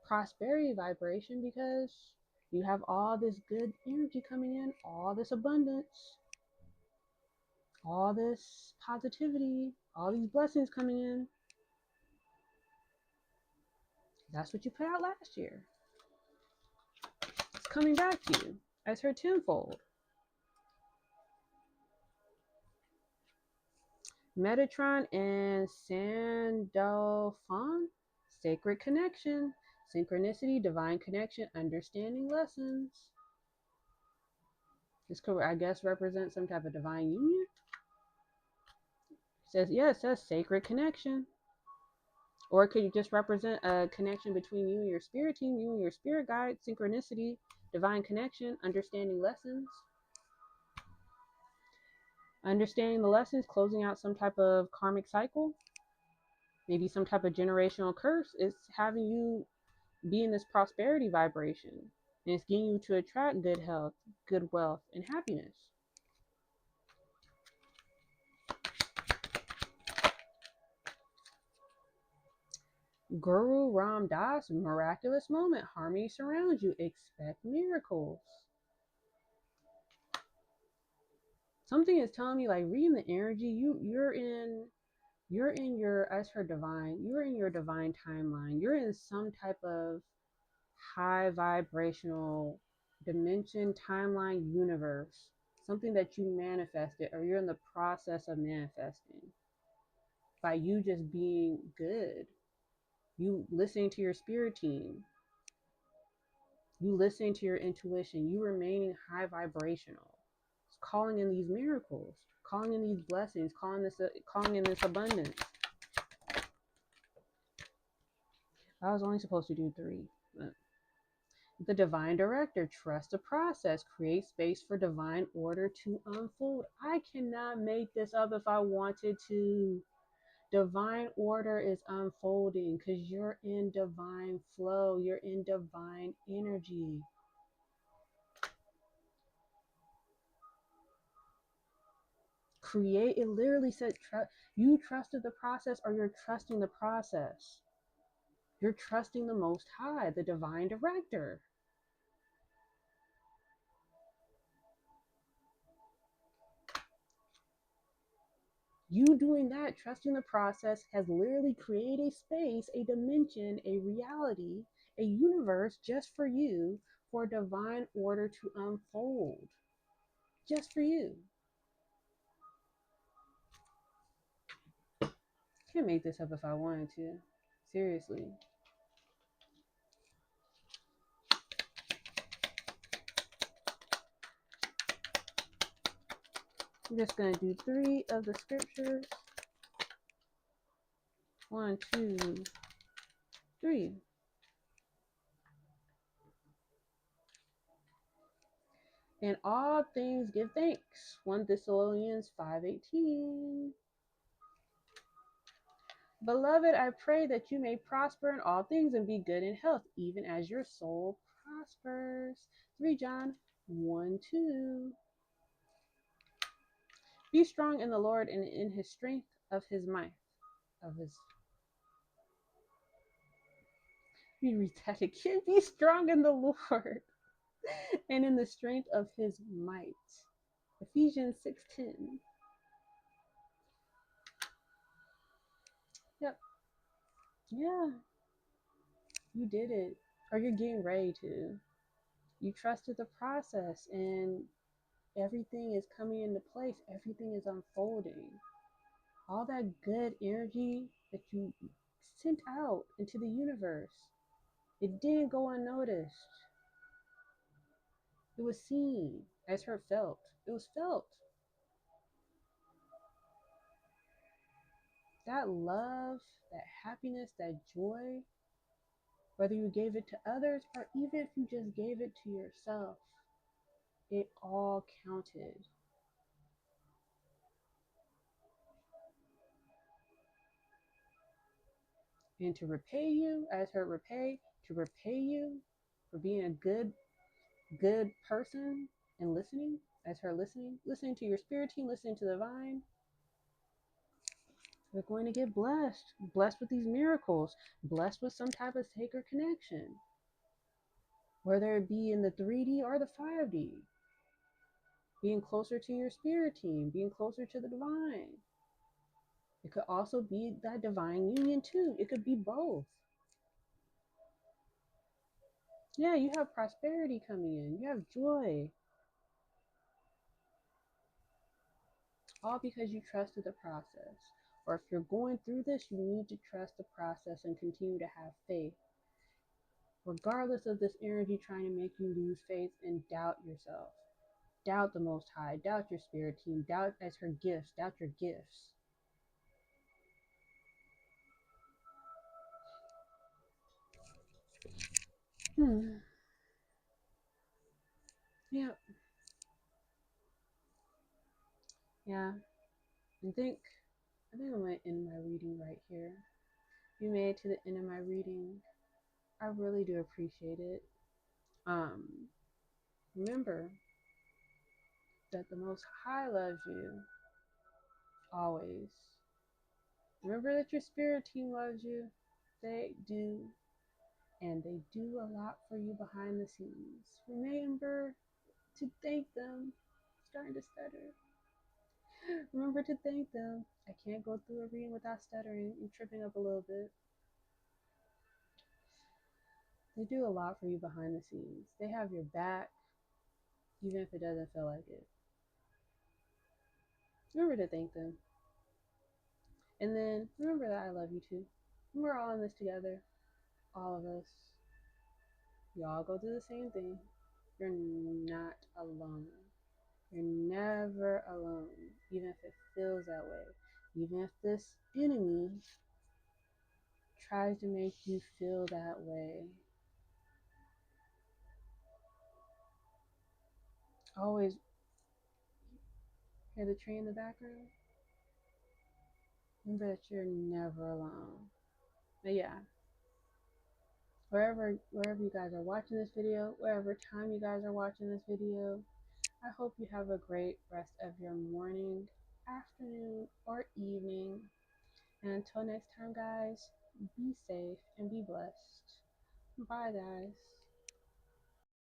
prosperity vibration because you have all this good energy coming in, all this abundance, all this positivity, all these blessings coming in. That's what you put out last year. It's coming back to you as her tenfold. Metatron and Sandalphon, sacred connection, synchronicity, divine connection, understanding lessons. This could, I guess, represent some type of divine union. It says, yeah, it says sacred connection. Or it could just represent a connection between you and your spirit team, you and your spirit guide, synchronicity, divine connection, understanding lessons. Understanding the lessons, closing out some type of karmic cycle, maybe some type of generational curse. It's having you be in this prosperity vibration. And it's getting you to attract good health, good wealth, and happiness. Guru Ram Das, miraculous moment. Harmony surrounds you. Expect miracles. Something is telling me, like, reading the energy, you're in your, as her divine, you're in your divine timeline. You're in some type of high vibrational dimension, timeline, universe. Something that you manifested, or you're in the process of manifesting by you just being good. You listening to your spirit team, you listening to your intuition, you remaining high vibrational, calling in these miracles, calling in these blessings, calling in this abundance. I was only supposed to do 3. The divine director, trust the process, create space for divine order to unfold. I cannot make this up if I wanted to. Divine order is unfolding because you're in divine flow, you're in divine energy. Create, it literally said, you trusted the process, or you're trusting the process. You're trusting the Most High, the divine director. You doing that, trusting the process, has literally created a space, a dimension, a reality, a universe just for you, for divine order to unfold. Just for you. Can't make this up if I wanted to. Seriously. I'm just going to do 3 of the scriptures. 1, 2, 3. In all things give thanks. 1 Thessalonians 5:18. Beloved, I pray that you may prosper in all things and be good in health, even as your soul prospers. 3 John 1:2. Be strong in the Lord and in his strength of his might. Let me read that again. Be strong in the Lord and in the strength of his might. Ephesians 6:10. Yep. Yeah. You did it. Or you're getting ready to. You trusted the process, and everything is coming into place. Everything is unfolding. All that good energy that you sent out into the universe, it didn't go unnoticed. It was seen, as her felt. It was felt. That love, that happiness, that joy, whether you gave it to others or even if you just gave it to yourself, it all counted. And to repay you, as her to repay you for being a good person and listening, as her listening to your spirit team, listening to the divine, we're going to get blessed with these miracles, blessed with some type of sacred connection, whether it be in the 3D or the 5D, being closer to your spirit team, being closer to the divine. It could also be that divine union too. It could be both. Yeah, you have prosperity coming in. You have joy. All because you trusted the process. Or if you're going through this, you need to trust the process and continue to have faith. Regardless of this energy trying to make you lose faith and doubt yourself. Doubt the Most High. Doubt your spirit team. Doubt as her gifts. Doubt your gifts. Yeah. Yeah. I think I'm going to end my reading right here. If you made it to the end of my reading, I really do appreciate it. Remember that the Most High loves you always. Remember that your spirit team loves you. They do. And they do a lot for you behind the scenes. Remember to thank them. Starting to stutter. Remember to thank them. I can't go through a reading without stuttering and tripping up a little bit. They do a lot for you behind the scenes. They have your back, even if it doesn't feel like it. Remember to thank them. And then remember that I love you too. We're all in this together. All of us. We all go through the same thing. You're not alone. You're never alone, even if it feels that way. Even if this enemy tries to make you feel that way. Always hear the tree in the background. Remember that you're never alone. But yeah, wherever you guys are watching this video, wherever time you guys are watching this video, I hope you have a great rest of your morning, afternoon, or evening. And until next time, guys, be safe and be blessed. Bye, guys.